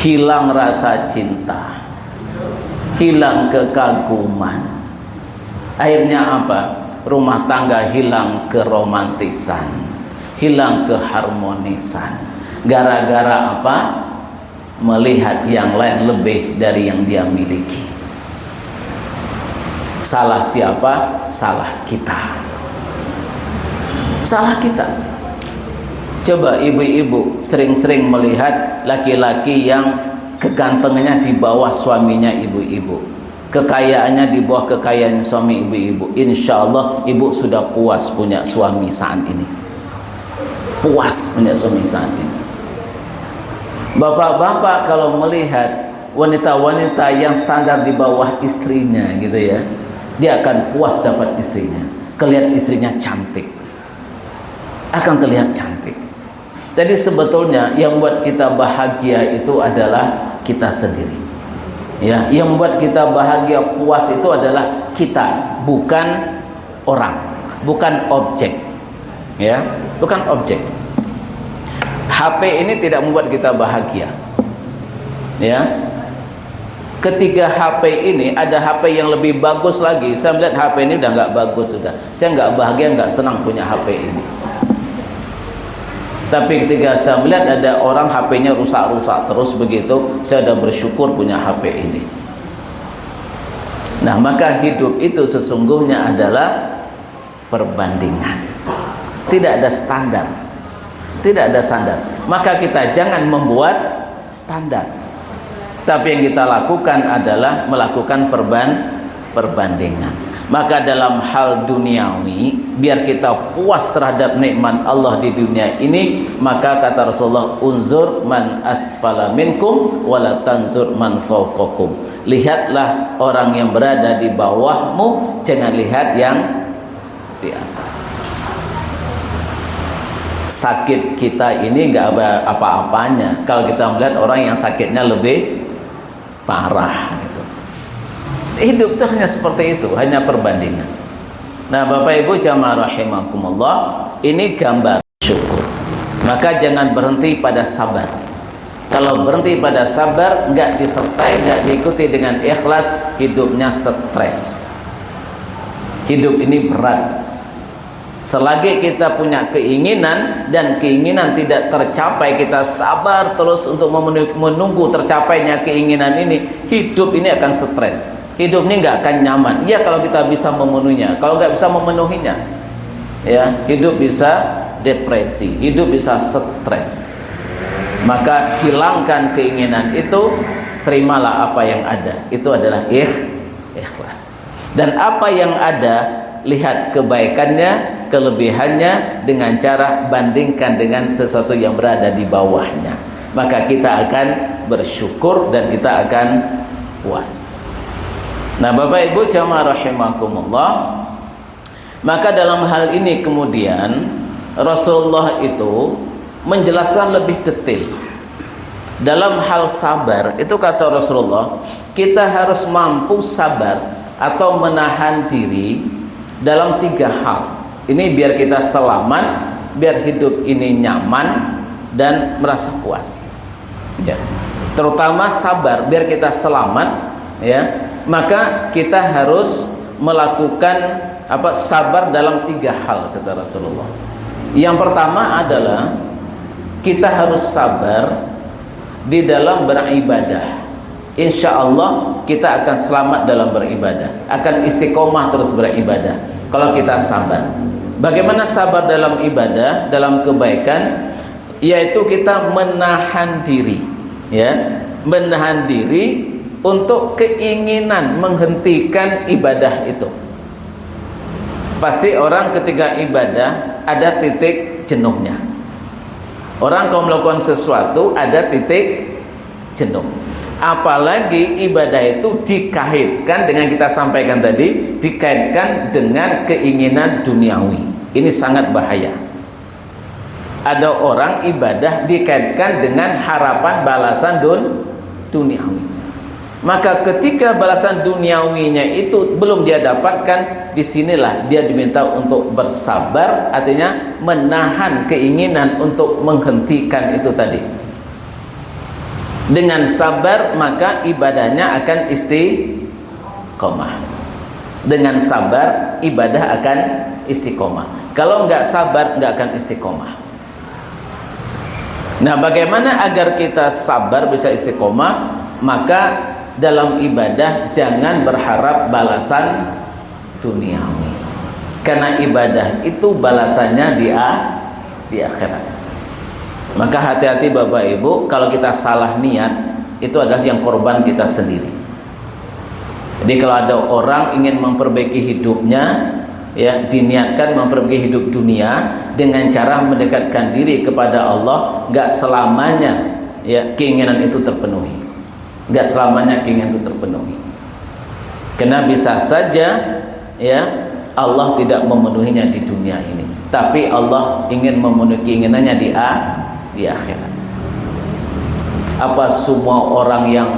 Hilang rasa cinta, hilang kekaguman. Akhirnya apa? Rumah tangga hilang keromantisan, hilang keharmonisan. Gara-gara apa? Melihat yang lain lebih dari yang dia miliki. Salah siapa? Salah kita. Salah kita. Coba ibu-ibu sering-sering melihat laki-laki yang kegantengannya di bawah suaminya ibu-ibu, kekayaannya di bawah kekayaan suami ibu-ibu. Insya Allah ibu sudah puas punya suami saat ini. Puas punya suami saat ini. Bapak-bapak kalau melihat wanita-wanita yang standar di bawah istrinya gitu ya, dia akan puas dapat istrinya. Kelihatan istrinya cantik, akan terlihat cantik. Jadi sebetulnya yang buat kita bahagia itu adalah kita sendiri. Ya, yang membuat kita bahagia puas itu adalah kita, bukan orang, bukan objek. Ya, bukan objek. HP ini tidak membuat kita bahagia. Ya. Ketika HP ini ada HP yang lebih bagus lagi, saya melihat HP ini udah nggak bagus sudah. Saya nggak bahagia, nggak senang punya HP ini. Tapi ketika saya melihat ada orang HP-nya rusak-rusak terus begitu, saya sudah bersyukur punya HP ini. Nah, maka hidup itu sesungguhnya adalah perbandingan. Tidak ada standar. Tidak ada standar. Maka kita jangan membuat standar. Tapi yang kita lakukan adalah melakukan perbandingan. Maka dalam hal duniawi, biar kita puas terhadap nikmat Allah di dunia ini, maka kata Rasulullah, unzur man asfala minkum wala tanzur man fawqakum. Lihatlah orang yang berada di bawahmu, jangan lihat yang di atas. Sakit kita ini nggak apa-apanya kalau kita melihat orang yang sakitnya lebih parah gitu. Hidup itu hanya seperti itu, hanya perbandingan. Nah, Bapak Ibu jamaah rahimakumullah, ini gambar syukur. Maka jangan berhenti pada sabar. Kalau berhenti pada sabar, nggak disertai, nggak diikuti dengan ikhlas, hidupnya stres. Hidup ini berat. Selagi kita punya keinginan dan keinginan tidak tercapai, kita sabar terus untuk menunggu tercapainya keinginan ini, hidup ini akan stres. Hidup ini nggak akan nyaman. Ya kalau kita bisa memenuhinya, kalau nggak bisa memenuhinya, ya hidup bisa depresi, hidup bisa stres. Maka hilangkan keinginan itu, terimalah apa yang ada. Itu adalah ikhlas. Dan apa yang ada, lihat kebaikannya, kelebihannya dengan cara bandingkan dengan sesuatu yang berada di bawahnya. Maka kita akan bersyukur dan kita akan puas. Nah, Bapak Ibu jamaah rahimakumullah, maka dalam hal ini kemudian Rasulullah itu menjelaskan lebih detail. Dalam hal sabar itu kata Rasulullah, kita harus mampu sabar atau menahan diri dalam 3 hal. Ini biar kita selamat, biar hidup ini nyaman dan merasa puas. Ya. Terutama sabar biar kita selamat, ya. Maka kita harus melakukan sabar dalam 3 hal kata Rasulullah. Yang pertama adalah kita harus sabar di dalam beribadah. Insya Allah kita akan selamat dalam beribadah, akan istiqomah terus beribadah kalau kita sabar. Bagaimana sabar dalam ibadah, dalam kebaikan? Yaitu kita menahan diri, ya, menahan diri untuk keinginan menghentikan ibadah itu. Pasti orang ketika ibadah ada titik jenuhnya. Orang kalau melakukan sesuatu ada titik jenuh. Apalagi ibadah itu dikaitkan dengan kita sampaikan tadi, dikaitkan dengan keinginan duniawi. Ini sangat bahaya. Ada orang ibadah dikaitkan dengan harapan balasan duniawi. Maka ketika balasan duniawinya itu belum dia dapatkan, disinilah dia diminta untuk bersabar, artinya menahan keinginan untuk menghentikan itu tadi. Dengan sabar maka ibadahnya akan istiqomah. Dengan sabar ibadah akan istiqomah. Kalau nggak sabar nggak akan istiqomah. Nah, bagaimana agar kita sabar bisa istiqomah? Maka dalam ibadah jangan berharap balasan duniawi, karena ibadah itu balasannya di akhirat. Maka hati-hati Bapak Ibu, kalau kita salah niat itu adalah yang korban kita sendiri. Jadi kalau ada orang ingin memperbaiki hidupnya, ya, diniatkan memperbaiki hidup dunia dengan cara mendekatkan diri kepada Allah, gak selamanya ya keinginan itu terpenuhi. Gak selamanya keinginan itu terpenuhi. Karena bisa saja ya Allah tidak memenuhinya di dunia ini, tapi Allah ingin memenuhi keinginannya di akhirat. Apa semua orang yang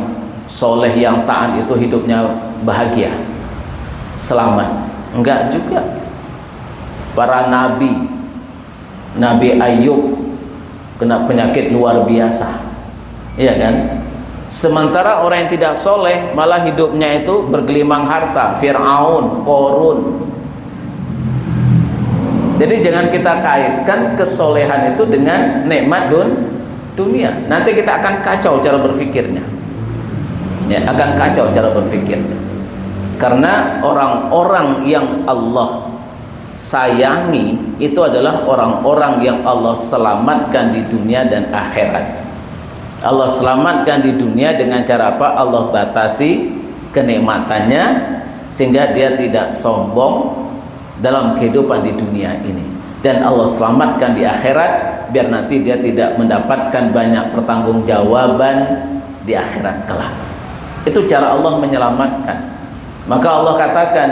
soleh, yang taat itu hidupnya bahagia, selamat? Enggak juga. Para nabi, Nabi Ayub kena penyakit luar biasa, iya kan? Sementara orang yang tidak soleh malah hidupnya itu bergelimang harta, Fir'aun, Qorun. Jadi jangan kita kaitkan kesolehan itu dengan nikmat dunia. Nanti kita akan kacau cara berpikirnya, ya, akan kacau cara berpikirnya. Karena orang-orang yang Allah sayangi itu adalah orang-orang yang Allah selamatkan di dunia dan akhirat. Allah selamatkan di dunia dengan cara apa? Allah batasi kenikmatannya sehingga dia tidak sombong dalam kehidupan di dunia ini, dan Allah selamatkan di akhirat biar nanti dia tidak mendapatkan banyak pertanggungjawaban di akhirat kelak. Itu cara Allah menyelamatkan. Maka Allah katakan,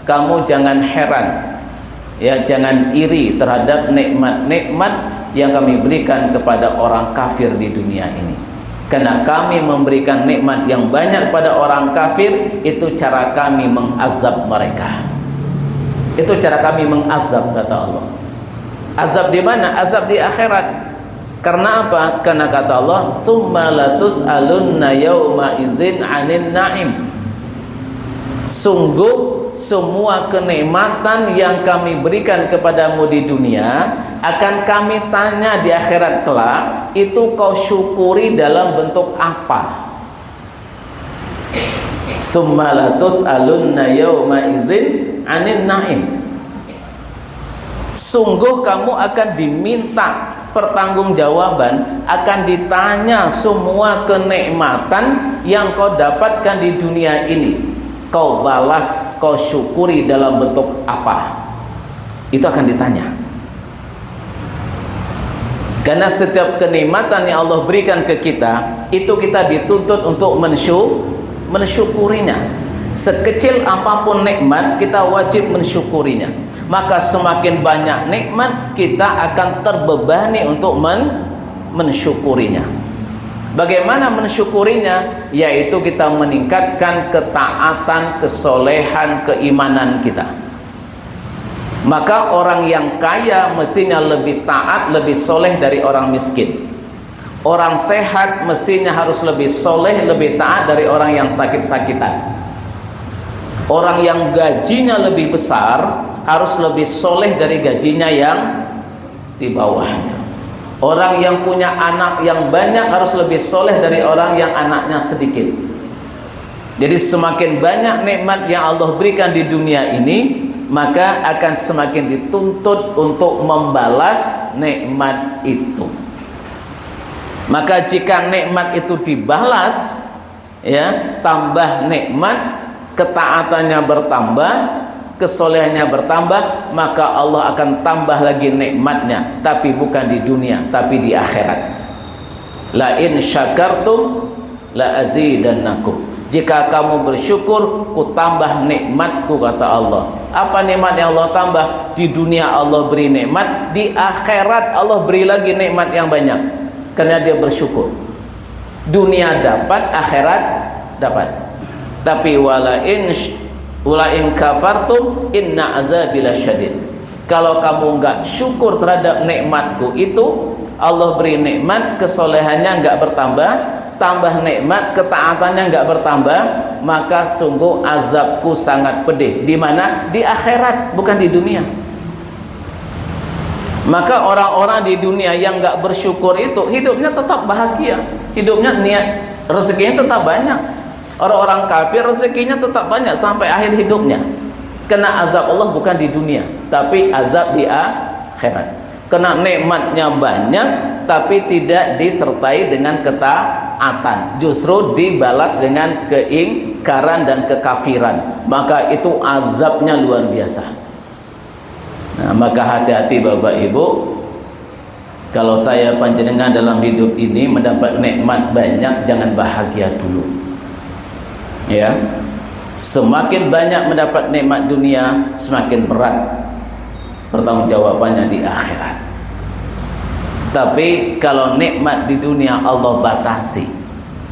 kamu jangan heran, ya, jangan iri terhadap nikmat-nikmat yang kami berikan kepada orang kafir di dunia ini. Karena kami memberikan nikmat yang banyak pada orang kafir, itu cara kami mengazab mereka. Itu cara kami mengazab, kata Allah. Azab di mana? Azab di akhirat. Karena apa? Karena kata Allah, "Tsumma latus'alunna yauma idzin 'anin na'im." Sungguh semua kenikmatan yang kami berikan kepadamu di dunia akan kami tanya di akhirat kelak, itu kau syukuri dalam bentuk apa? Tsumma latus'alunna yauma idzin 'anin na'im. Sungguh kamu akan diminta pertanggungjawaban, akan ditanya semua kenikmatan yang kau dapatkan di dunia ini. Kau balas, kau syukuri dalam bentuk apa? Itu akan ditanya. Karena setiap kenikmatan yang Allah berikan ke kita, itu kita dituntut untuk mensyukurinya. Sekecil apapun nikmat, kita wajib mensyukurinya. Maka semakin banyak nikmat, kita akan terbebani untuk mensyukurinya. Bagaimana mensyukurinya? Yaitu kita meningkatkan ketaatan, kesolehan, keimanan kita. Maka orang yang kaya mestinya lebih taat, lebih soleh dari orang miskin. Orang sehat mestinya harus lebih soleh, lebih taat dari orang yang sakit-sakitan. Orang yang gajinya lebih besar harus lebih soleh dari gajinya yang di bawahnya. Orang yang punya anak yang banyak harus lebih soleh dari orang yang anaknya sedikit. Jadi semakin banyak nikmat yang Allah berikan di dunia ini, maka akan semakin dituntut untuk membalas nikmat itu. Maka jika nikmat itu dibalas, ya, tambah nikmat, ketaatannya bertambah, kesolehannya bertambah, maka Allah akan tambah lagi nikmatnya, tapi bukan di dunia, tapi di akhirat. La in syakartum la azidannakum. Jika kamu bersyukur, ku tambah nikmatku, kata Allah. Apa nikmat yang Allah tambah? Di dunia Allah beri nikmat, di akhirat Allah beri lagi nikmat yang banyak, karena dia bersyukur. Dunia dapat, akhirat dapat. Tapi wala in kafartum inna azabi lasyadid. Kalau kamu enggak syukur terhadap nikmatku itu, Allah beri nikmat, kesolehannya enggak bertambah, tambah nikmat, ketaatannya enggak bertambah, maka sungguh azabku sangat pedih. Di mana? Di akhirat, bukan di dunia. Maka orang-orang di dunia yang enggak bersyukur itu hidupnya tetap bahagia, hidupnya niat rezekinya tetap banyak. Orang-orang kafir rezekinya tetap banyak sampai akhir hidupnya. Kena azab Allah bukan di dunia, tapi azab di akhirat. Kena nikmatnya banyak, tapi tidak disertai dengan ketaatan, justru dibalas dengan keingkaran dan kekafiran. Maka itu azabnya luar biasa. Nah, maka hati-hati Bapak Ibu. Kalau saya panjenengan dalam hidup ini mendapat nikmat banyak, jangan bahagia dulu. Ya, semakin banyak mendapat nikmat dunia, semakin berat pertanggungjawabannya di akhirat. Tapi kalau nikmat di dunia Allah batasi,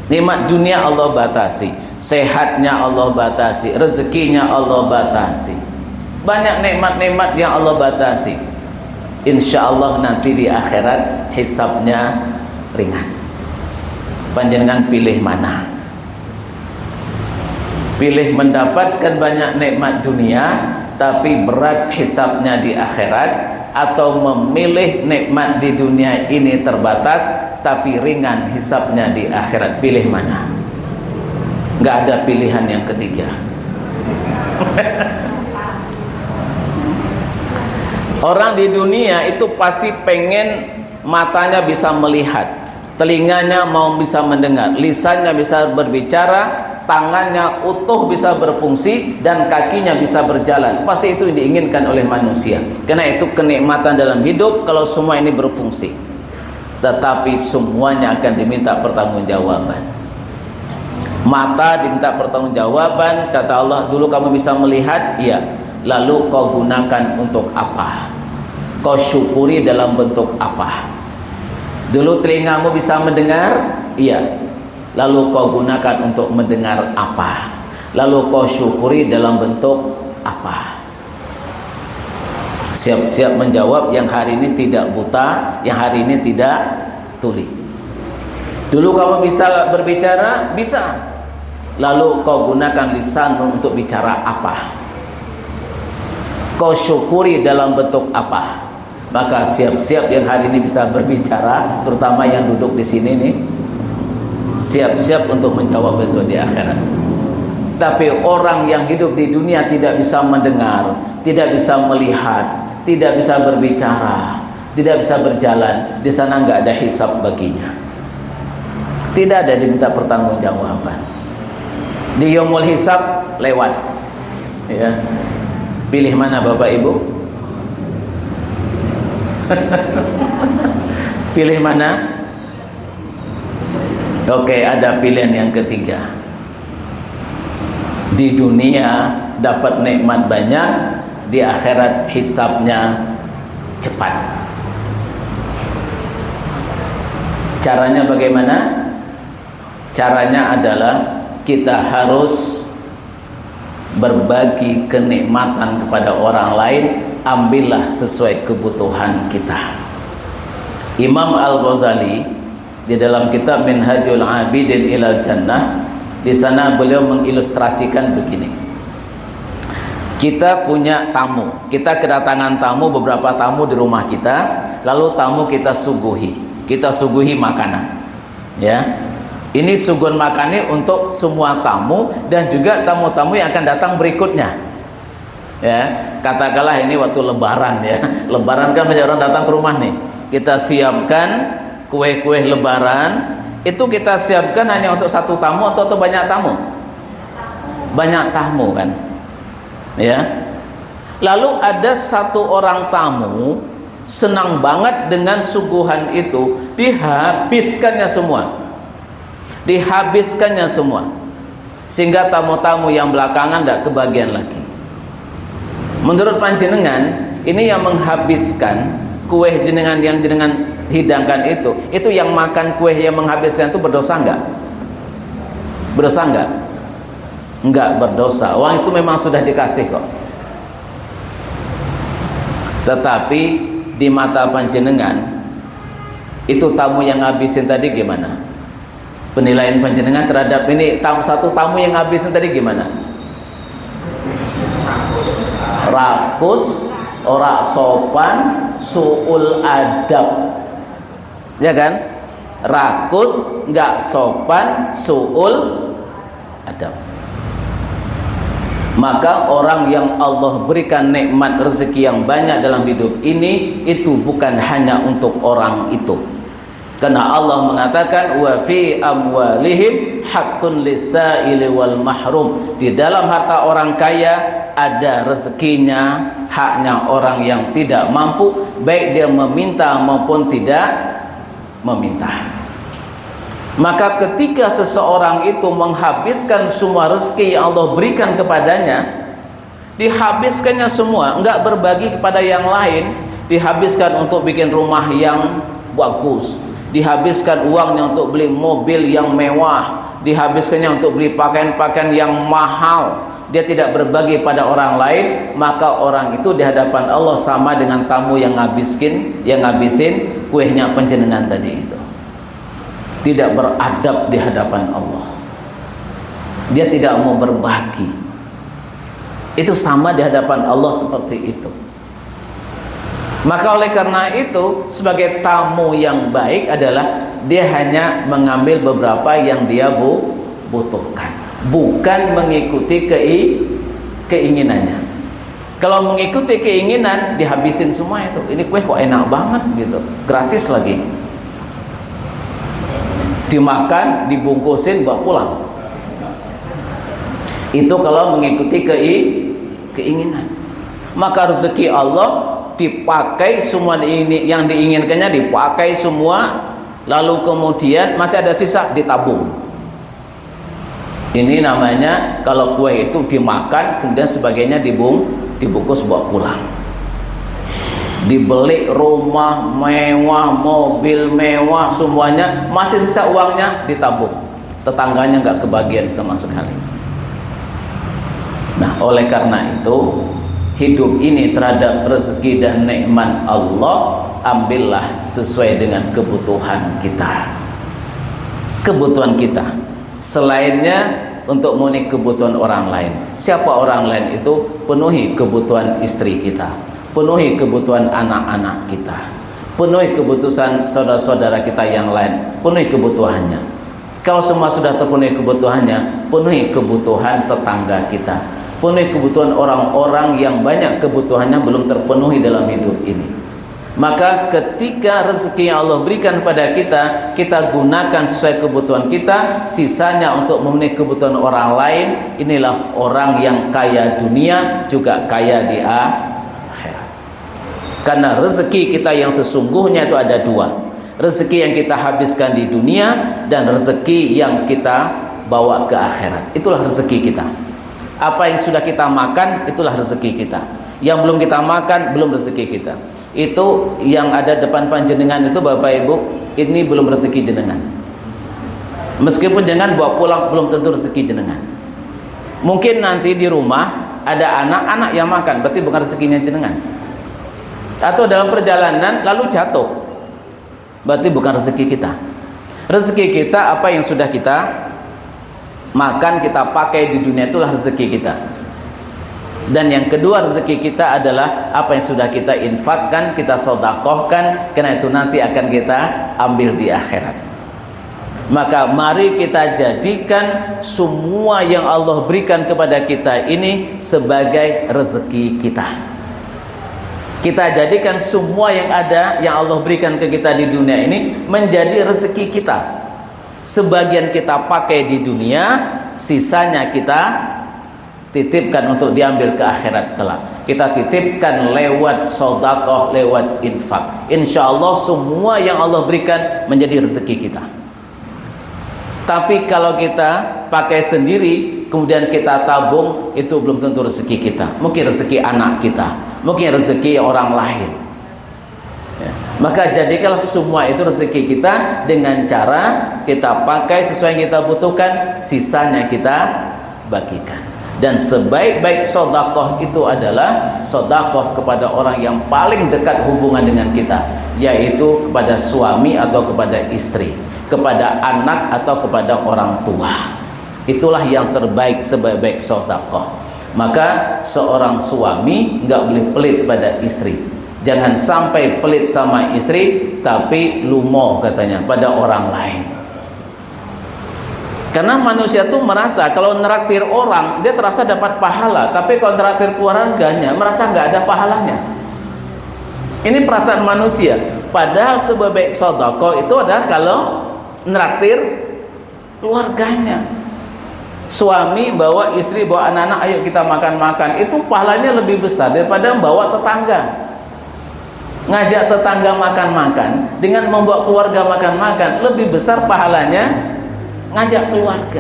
nikmat dunia Allah batasi, sehatnya Allah batasi, rezekinya Allah batasi, banyak nikmat-nikmat yang Allah batasi. Insya Allah nanti di akhirat hisabnya ringan. Panjenengan pilih mana? Pilih mendapatkan banyak nikmat dunia tapi berat hisabnya di akhirat, atau memilih nikmat di dunia ini terbatas tapi ringan hisabnya di akhirat? Pilih mana? Nggak ada pilihan yang ketiga. Orang di dunia itu pasti pengen matanya bisa melihat, telinganya mau bisa mendengar, lisannya bisa berbicara, tangannya utuh bisa berfungsi, dan kakinya bisa berjalan. Pasti itu yang diinginkan oleh manusia. Karena itu kenikmatan dalam hidup kalau semua ini berfungsi. Tetapi semuanya akan diminta pertanggungjawaban. Mata diminta pertanggungjawaban. Kata Allah, dulu kamu bisa melihat, iya. Lalu kau gunakan untuk apa? Kau syukuri dalam bentuk apa? Dulu telingamu bisa mendengar, iya. Lalu kau gunakan untuk mendengar apa? Lalu kau syukuri dalam bentuk apa? Siap-siap menjawab yang hari ini tidak buta, yang hari ini tidak tuli. Dulu kamu bisa berbicara, bisa. Lalu kau gunakan lisanmu untuk bicara apa? Kau syukuri dalam bentuk apa? Maka siap-siap yang hari ini bisa berbicara, terutama yang duduk di sini nih, siap-siap untuk menjawab besok di akhirat. Tapi orang yang hidup di dunia tidak bisa mendengar, tidak bisa melihat, tidak bisa berbicara, tidak bisa berjalan, di sana nggak ada hisab baginya, tidak ada diminta pertanggungjawaban. Di yaumul hisab lewat, ya. Pilih mana Bapak Ibu? Pilih mana? Oke, ada pilihan yang ketiga. Di dunia dapat nikmat banyak, di akhirat hisabnya cepat. Caranya bagaimana? Caranya adalah kita harus berbagi kenikmatan kepada orang lain. Ambillah sesuai kebutuhan kita. Imam Al-Ghazali di dalam kitab Minhajul Abidin Ilal Jannah, di sana beliau mengilustrasikan begini. Kita punya tamu, kita kedatangan tamu, beberapa tamu di rumah kita, lalu tamu kita suguhi makanan, ya. Ini suguhan makannya untuk semua tamu dan juga tamu-tamu yang akan datang berikutnya. Ya, katakanlah ini waktu lebaran, ya. Lebaran kan banyak orang datang ke rumah nih. Kita siapkan kue-kue lebaran, itu kita siapkan hanya untuk satu tamu atau banyak tamu? Banyak tamu kan. Ya. Lalu ada satu orang tamu senang banget dengan suguhan itu, dihabiskannya semua, sehingga tamu-tamu yang belakangan tidak kebagian lagi. Menurut panjenengan, ini yang menghabiskan kue jenengan yang jenengan hidangkan itu yang makan kue yang menghabiskan itu berdosa enggak? Berdosa enggak? Enggak berdosa. Uang itu memang sudah dikasih kok. Tetapi di mata panjenengan, itu tamu yang ngabisin tadi gimana? Penilaian panjenengan terhadap ini satu tamu yang ngabisin tadi gimana? Rakus, ora sopan, suul adab, ya kan? Rakus, nggak sopan, suul adab. Maka orang yang Allah berikan nikmat rezeki yang banyak dalam hidup ini, itu bukan hanya untuk orang itu. Karena Allah mengatakan wa fi amwalihim haqqun lis-sa'ili wal mahrum. Di dalam harta orang kaya ada rezekinya, haknya orang yang tidak mampu, baik dia meminta maupun tidak meminta. Maka ketika seseorang itu menghabiskan semua rezeki yang Allah berikan kepadanya, dihabiskannya semua, enggak berbagi kepada yang lain, dihabiskan untuk bikin rumah yang bagus, dihabiskan uangnya untuk beli mobil yang mewah, dihabiskannya untuk beli pakaian-pakaian yang mahal, dia tidak berbagi pada orang lain, maka orang itu di hadapan Allah sama dengan tamu yang ngabisin kuehnya panjenengan tadi itu. Tidak beradab di hadapan Allah, dia tidak mau berbagi, itu sama di hadapan Allah seperti itu. Maka oleh karena itu, sebagai tamu yang baik adalah dia hanya mengambil beberapa yang dia butuhkan, bukan mengikuti keinginannya. Kalau mengikuti keinginan, dihabisin semua itu. Ini kue kok enak banget gitu, gratis lagi, dimakan, dibungkusin, bawa pulang. Itu kalau mengikuti keinginan. Maka rezeki Allah dipakai semua, yang diinginkannya dipakai semua, lalu kemudian masih ada sisa, ditabung. Ini namanya kalau kue itu dimakan, kemudian sebagainya dibungkus bawa pulang. Dibeli rumah mewah, mobil mewah, semuanya, masih sisa uangnya ditabung, tetangganya nggak kebagian sama sekali. Nah, oleh karena itu, hidup ini terhadap rezeki dan nikmat Allah, ambillah sesuai dengan kebutuhan kita. Selainnya untuk memenuhi kebutuhan orang lain. Siapa orang lain itu? Penuhi kebutuhan istri kita, penuhi kebutuhan anak-anak kita, penuhi kebutuhan saudara-saudara kita yang lain, penuhi kebutuhannya. Kalau semua sudah terpenuhi kebutuhannya, penuhi kebutuhan tetangga kita, penuhi kebutuhan orang-orang yang banyak kebutuhannya belum terpenuhi dalam hidup ini. Maka ketika rezeki yang Allah berikan pada kita, kita gunakan sesuai kebutuhan kita, sisanya untuk memenuhi kebutuhan orang lain. Inilah orang yang kaya dunia juga kaya di akhirat. Karena rezeki kita yang sesungguhnya itu ada dua, rezeki yang kita habiskan di dunia dan rezeki yang kita bawa ke akhirat. Itulah rezeki kita. Apa yang sudah kita makan itulah rezeki kita. Yang belum kita makan belum rezeki kita. Itu yang ada depan panjenengan itu Bapak Ibu, ini belum rezeki jenengan. Meskipun jenengan bawa pulang belum tentu rezeki jenengan. Mungkin nanti di rumah ada anak-anak yang makan, berarti bukan rezekinya jenengan. Atau dalam perjalanan lalu jatuh, berarti bukan rezeki kita. Rezeki kita apa yang sudah kita makan, kita pakai di dunia, itulah rezeki kita. Dan yang kedua rezeki kita adalah apa yang sudah kita infakkan, kita sedekahkan, karena itu nanti akan kita ambil di akhirat. Maka mari kita jadikan semua yang Allah berikan kepada kita ini sebagai rezeki kita. Kita jadikan semua yang ada yang Allah berikan ke kita di dunia ini menjadi rezeki kita. Sebagian kita pakai di dunia, sisanya kita titipkan untuk diambil ke akhirat kelak. Kita titipkan lewat sedekah, lewat infak. Insya Allah semua yang Allah berikan menjadi rezeki kita. Tapi kalau kita pakai sendiri, kemudian kita tabung, itu belum tentu rezeki kita. Mungkin rezeki anak kita, mungkin rezeki orang lain. Ya. Maka jadikanlah semua itu rezeki kita dengan cara kita pakai sesuai yang kita butuhkan, sisanya kita bagikan. Dan sebaik-baik sedekah itu adalah sedekah kepada orang yang paling dekat hubungan dengan kita, yaitu kepada suami atau kepada istri, kepada anak atau kepada orang tua. Itulah yang terbaik sebaik-baik sedekah. Maka seorang suami nggak boleh pelit pada istri. Jangan sampai pelit sama istri tapi lumoh katanya pada orang lain. Karena manusia tuh merasa kalau neraktir orang dia terasa dapat pahala, tapi kalau neraktir keluarganya merasa nggak ada pahalanya. Ini perasaan manusia. Padahal sebaik sedekah itu adalah kalau neraktir keluarganya. Suami bawa istri, bawa anak-anak, ayo kita makan-makan, itu pahalanya lebih besar daripada bawa tetangga. Ngajak tetangga makan-makan dengan membawa keluarga makan-makan, lebih besar pahalanya ngajak keluarga.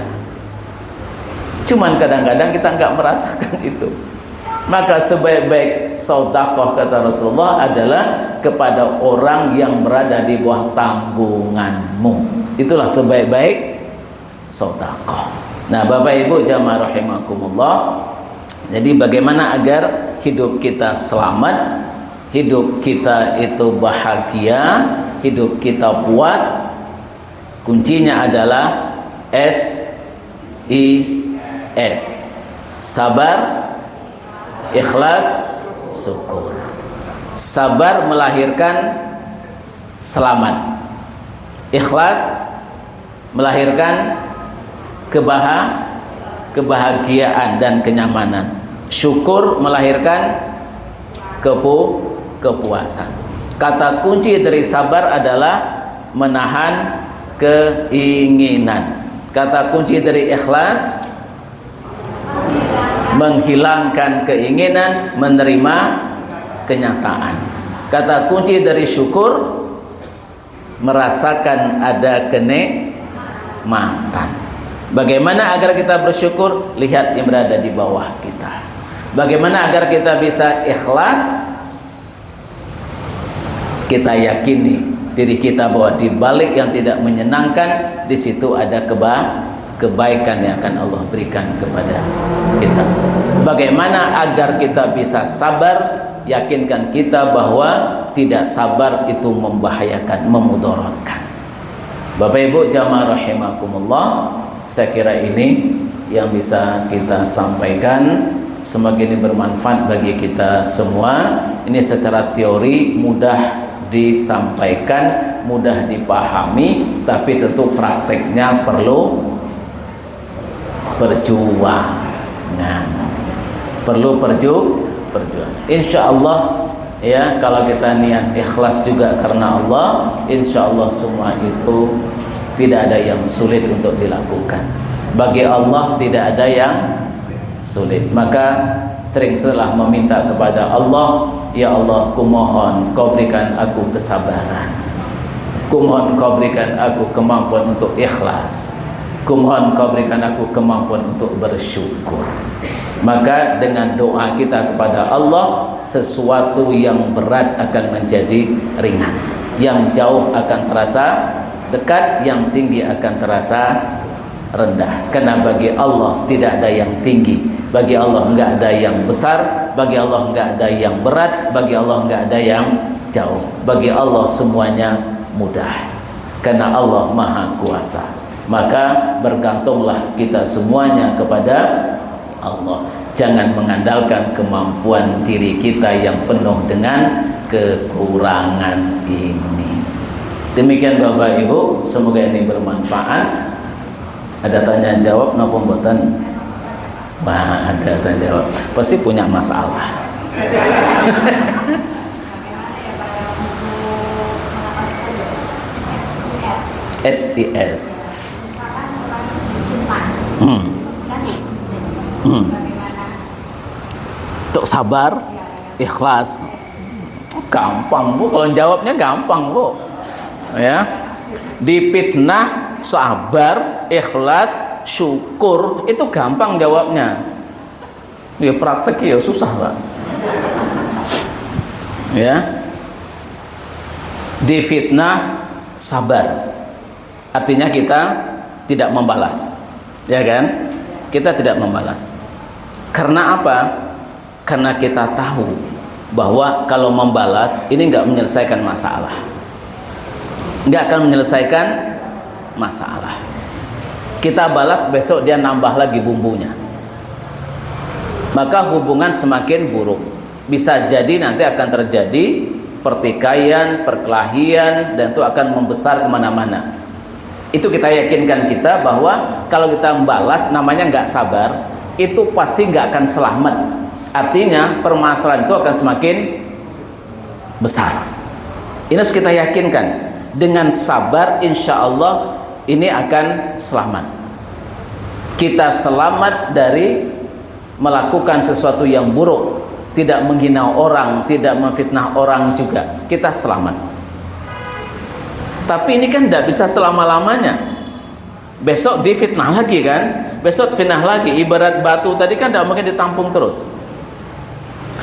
Cuman kadang-kadang kita nggak merasakan itu. Maka sebaik-baik sedekah kata Rasulullah adalah kepada orang yang berada di bawah tanggunganmu. Itulah sebaik-baik sedekah. Nah, Bapak Ibu jamaah rahimakumullah. Jadi bagaimana agar hidup kita selamat, hidup kita itu bahagia, hidup kita puas? Kuncinya adalah SIS. Sabar, ikhlas, syukur. Sabar melahirkan selamat. Ikhlas melahirkan kebahagiaan dan kenyamanan. Syukur melahirkan kepuasan. Kata kunci dari sabar adalah menahan keinginan. Kata kunci dari ikhlas menghilangkan keinginan, menerima kenyataan. Kata kunci dari syukur merasakan ada kenikmatan. Bagaimana agar kita bersyukur? Lihat yang berada di bawah kita. Bagaimana agar kita bisa ikhlas? Kita yakini diri kita bahwa di balik yang tidak menyenangkan, di situ ada kebaikan yang akan Allah berikan kepada kita. Bagaimana agar kita bisa sabar? Yakinkan kita bahwa tidak sabar itu membahayakan, memudaratkan. Bapak Ibu jamaah rahimakumullah, saya kira ini yang bisa kita sampaikan. Semoga ini bermanfaat bagi kita semua. Ini secara teori mudah disampaikan, mudah dipahami, tapi tentu prakteknya perlu perjuangan. Perlu perjuangan. Insya Allah ya, kalau kita niat ikhlas juga karena Allah, insya Allah semua itu tidak ada yang sulit untuk dilakukan. Bagi Allah tidak ada yang sulit. Maka sering-seringlah meminta kepada Allah, ya Allah, kumohon kau berikan aku kesabaran, kumohon kau berikan aku kemampuan untuk ikhlas, kumohon kau berikan aku kemampuan untuk bersyukur. Maka dengan doa kita kepada Allah, sesuatu yang berat akan menjadi ringan, yang jauh akan terasa dekat, yang tinggi akan terasa rendah. Karena bagi Allah tidak ada yang tinggi, bagi Allah enggak ada yang besar, bagi Allah enggak ada yang berat, bagi Allah enggak ada yang jauh. Bagi Allah semuanya mudah, karena Allah Maha Kuasa. Maka bergantunglah kita semuanya kepada Allah. Jangan mengandalkan kemampuan diri kita yang penuh dengan kekurangan ini. Demikian Bapak Ibu, semoga ini bermanfaat. Ada tanya jawab napa mboten? Wah, ada tanya jawab. Pasti punya masalah. SIS. Untuk sabar, ikhlas, gampang Bu. Kalau jawabnya gampang Bu, ya. Dipitnah, sabar, ikhlas, syukur, itu gampang jawabnya. Ya praktek ya susah Pak. Ya. Difitnah, sabar. Artinya kita tidak membalas, ya kan? Kita tidak membalas. Karena apa? Karena kita tahu bahwa kalau membalas ini nggak menyelesaikan masalah, nggak akan menyelesaikan masalah. Kita balas, besok dia nambah lagi bumbunya, maka hubungan semakin buruk. Bisa jadi nanti akan terjadi pertikaian, perkelahian, dan itu akan membesar kemana-mana. Itu kita yakinkan kita bahwa kalau kita membalas namanya nggak sabar, itu pasti nggak akan selamat. Artinya permasalahan itu akan semakin besar. Ini harus kita yakinkan. Dengan sabar insya Allah ini akan selamat. Kita selamat dari melakukan sesuatu yang buruk, tidak menghina orang, tidak memfitnah orang juga. Kita selamat. Tapi ini kan tidak bisa selama-lamanya. Besok difitnah lagi kan, besok fitnah lagi. Ibarat batu tadi kan tidak mungkin ditampung terus.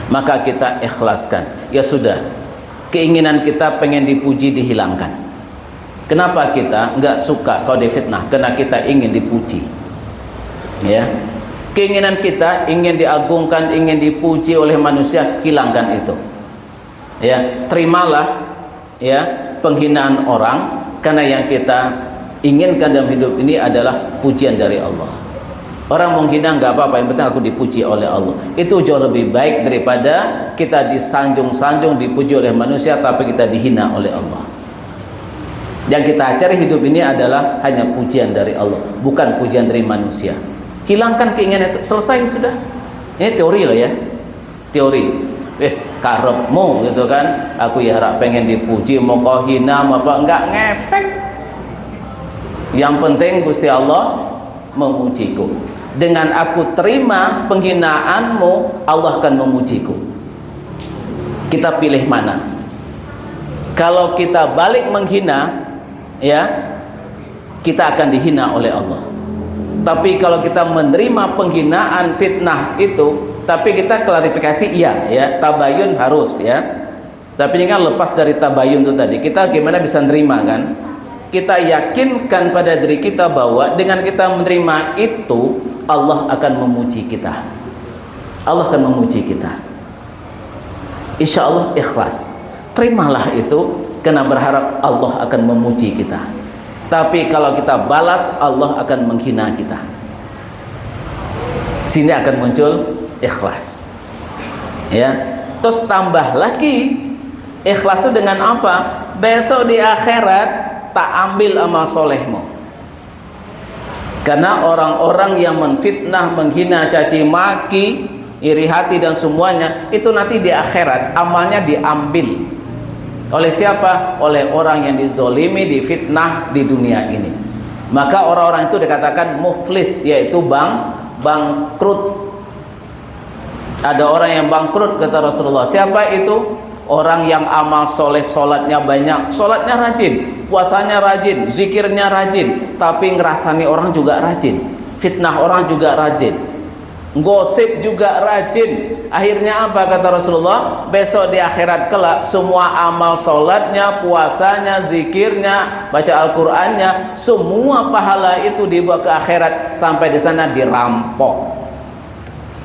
Maka kita ikhlaskan. Ya sudah, keinginan kita pengen dipuji dihilangkan. Kenapa kita nggak suka kalau difitnah? Karena kita ingin dipuji. Ya, keinginan kita ingin diagungkan, ingin dipuji oleh manusia, hilangkan itu. Ya, terimalah ya penghinaan orang, karena yang kita inginkan dalam hidup ini adalah pujian dari Allah. Orang menghina nggak apa-apa, yang penting aku dipuji oleh Allah. Itu jauh lebih baik daripada kita disanjung-sanjung, dipuji oleh manusia tapi kita dihina oleh Allah. Yang kita cari hidup ini adalah hanya pujian dari Allah, bukan pujian dari manusia. Hilangkan keinginan itu, selesai sudah. Ini teori loh ya, teori. Wes karepmu gitu kan, aku ya harap pengen dipuji, mau kau hina mau apa, enggak ngefek. Yang penting Gusti Allah memujiku. Dengan aku terima penghinaanmu, Allah akan memujiku. Kita pilih mana? Kalau kita balik menghina, ya kita akan dihina oleh Allah. Tapi kalau kita menerima penghinaan, fitnah itu, tapi kita klarifikasi iya ya, tabayun harus ya. Tapi ini kan lepas dari tabayun itu tadi. Kita gimana bisa nerima kan? Kita yakinkan pada diri kita bahwa dengan kita menerima itu, Allah akan memuji kita. Allah akan memuji kita. Insya Allah ikhlas. Terimalah itu, karena berharap Allah akan memuji kita. Tapi kalau kita balas, Allah akan menghina kita. Sini akan muncul ikhlas. Ya, terus tambah lagi ikhlas itu dengan apa? Besok di akhirat tak ambil amal solehmu. Karena orang-orang yang menfitnah, menghina, caci maki, iri hati dan semuanya, itu nanti di akhirat amalnya diambil. Oleh siapa? Oleh orang yang dizolimi, difitnah di dunia ini. Maka orang-orang itu dikatakan muflis, yaitu bangkrut. Ada orang yang bangkrut kata Rasulullah. Siapa itu? Orang yang amal soleh, solatnya banyak, solatnya rajin, puasanya rajin, zikirnya rajin, tapi ngerasani orang juga rajin, fitnah orang juga rajin. gosip juga rajin. Akhirnya apa kata Rasulullah? Besok di akhirat kelak semua amal solatnya, puasanya, zikirnya, baca Al-Qur'annya, semua pahala itu dibawa ke akhirat, sampai di sana dirampok.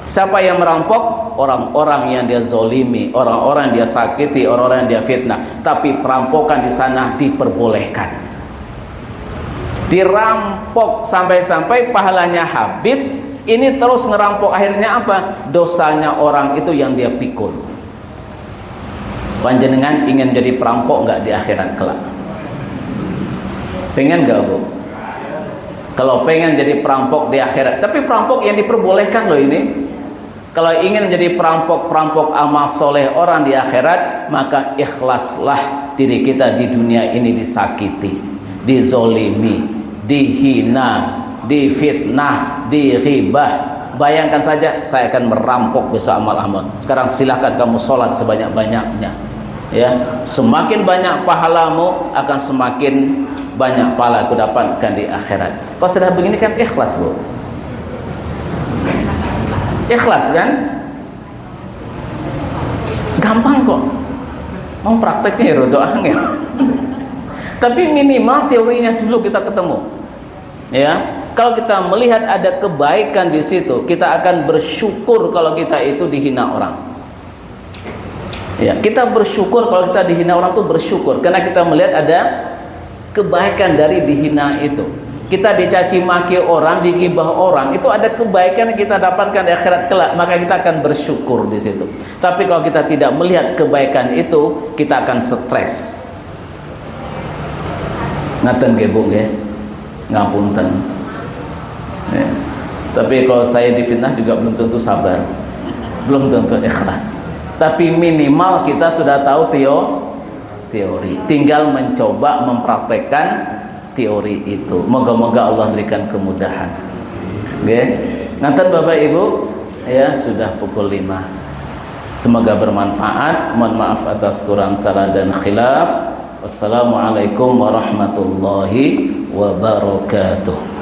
Siapa yang merampok? Orang-orang yang dia zolimi, orang-orang yang dia sakiti, orang-orang yang dia fitnah. Tapi perampokan di sana diperbolehkan. Dirampok sampai-sampai pahalanya habis. Ini terus ngerampok, akhirnya apa? Dosanya orang itu yang dia pikul. Panjenengan ingin jadi perampok nggak di akhirat kelak? Pengen nggak, Bu? Kalau pengen jadi perampok di akhirat, tapi perampok yang diperbolehkan loh ini. Kalau ingin menjadi perampok amal soleh orang di akhirat, maka ikhlaslah diri kita di dunia ini disakiti, dizolimi, dihina, difitnah, diribah. Bayangkan saja, saya akan merampok besok amal-amal. Sekarang silahkan kamu sholat sebanyak-banyaknya, ya. Semakin banyak pahalamu, akan semakin banyak pahala aku dapatkan di akhirat. Kalau sudah begini kan ikhlas, Bu. Ikhlas kan? Gampang kok. Mau prakteknya ya rada angel. Tapi minimal teorinya dulu kita ketemu. Ya, kalau kita melihat ada kebaikan di situ, kita akan bersyukur kalau kita itu dihina orang. Ya, kita bersyukur kalau kita dihina orang tuh bersyukur karena kita melihat ada kebaikan dari dihina itu. Kita dicaci maki orang, digibah orang, itu ada kebaikan yang kita dapatkan di akhirat kelak, maka kita akan bersyukur di situ. Tapi kalau kita tidak melihat kebaikan itu, kita akan stres. Ngaten nggih, Bu nggih. Ngapunten. Ya. Tapi kalau saya difitnah juga belum tentu sabar. Belum tentu ikhlas. Tapi minimal kita sudah tahu teori. Tinggal mencoba mempraktekkan teori itu. Moga-moga Allah berikan kemudahan. Nggih. Ngaten Bapak Ibu, ya sudah pukul 5. Semoga bermanfaat. Mohon maaf atas kurang salah dan khilaf. Wassalamualaikum warahmatullahi wabarakatuh.